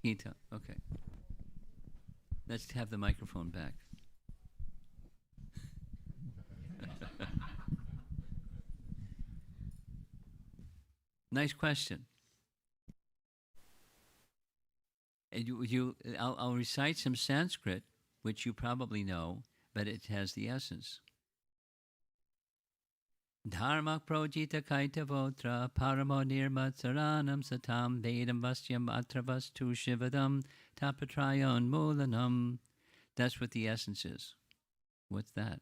Gita, okay. Let's have the microphone back. Nice question. And I'll recite some Sanskrit, which you probably know, but it has the essence. Dharma projita kaitavotra paramo nirmatsaranam satam vedam vasyam atravastu shivadam tapatrayon mulanam. That's what the essence is. What's that?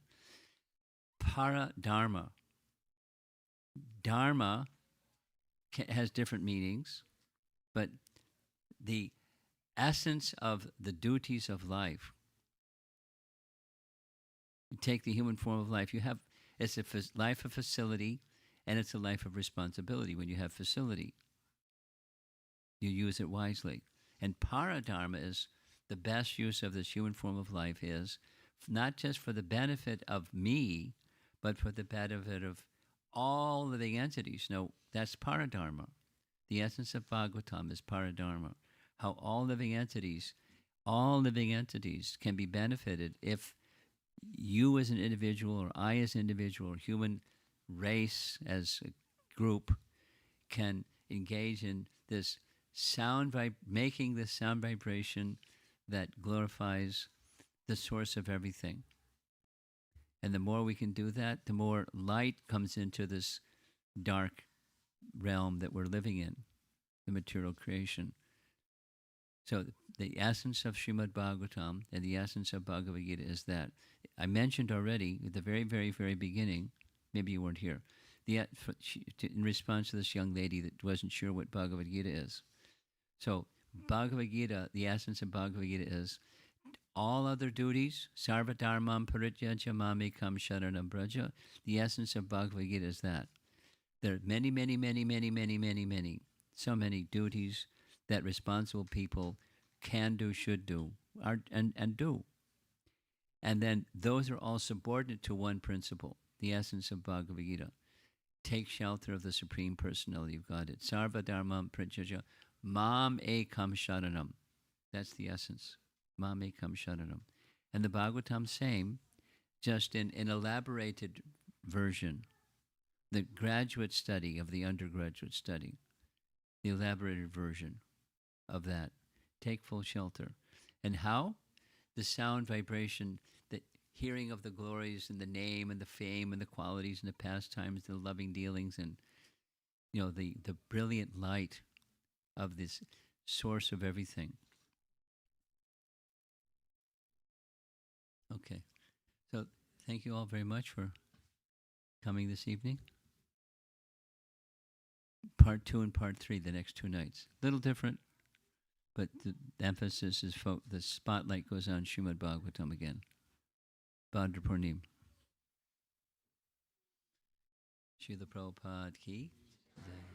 Para dharma. Dharma has different meanings. But the essence of the duties of life, you take the human form of life, it's a life of facility and it's a life of responsibility. When you have facility, you use it wisely. And paradharma is the best use of this human form of life is not just for the benefit of me, but for the benefit of all living entities. No, that's paradharma. The essence of Bhagavatam is paradharma. How all living entities can be benefited if you as an individual, or I as an individual, or human race as a group can engage in this making this sound vibration that glorifies the source of everything. And the more we can do that, the more light comes into this dark realm that we're living in, the material creation. So the essence of Srimad Bhagavatam and the essence of Bhagavad Gita is that. I mentioned already at the very, very, very beginning, maybe you weren't here, in response to this young lady that wasn't sure what Bhagavad Gita is. So Bhagavad Gita, the essence of Bhagavad Gita is all other duties, sarva dharmam parityaja mamekam sharanam braja. The essence of Bhagavad Gita is that. There are many, many, many, many, many, many, many, so many duties that responsible people can do, should do, and do. And then those are all subordinate to one principle, the essence of Bhagavad Gita. Take shelter of the Supreme Personality of Godhead. Sarva dharmam prajaja mam ekam sharanam. That's the essence. Mam ekam sharanam. And the Bhagavatam same, just in an elaborated version. The graduate study of the undergraduate study. The elaborated version of that. Take full shelter. And how? The sound vibration, the hearing of the glories and the name and the fame and the qualities and the pastimes, the loving dealings, and the brilliant light of this source of everything. Okay. So thank you all very much for coming this evening. Part 2 and Part 3, the next 2 nights. Little different, but the emphasis is, the spotlight goes on Srimad Bhagavatam again. Bhadra Purnim. Srila Prabhupada ki. Jai.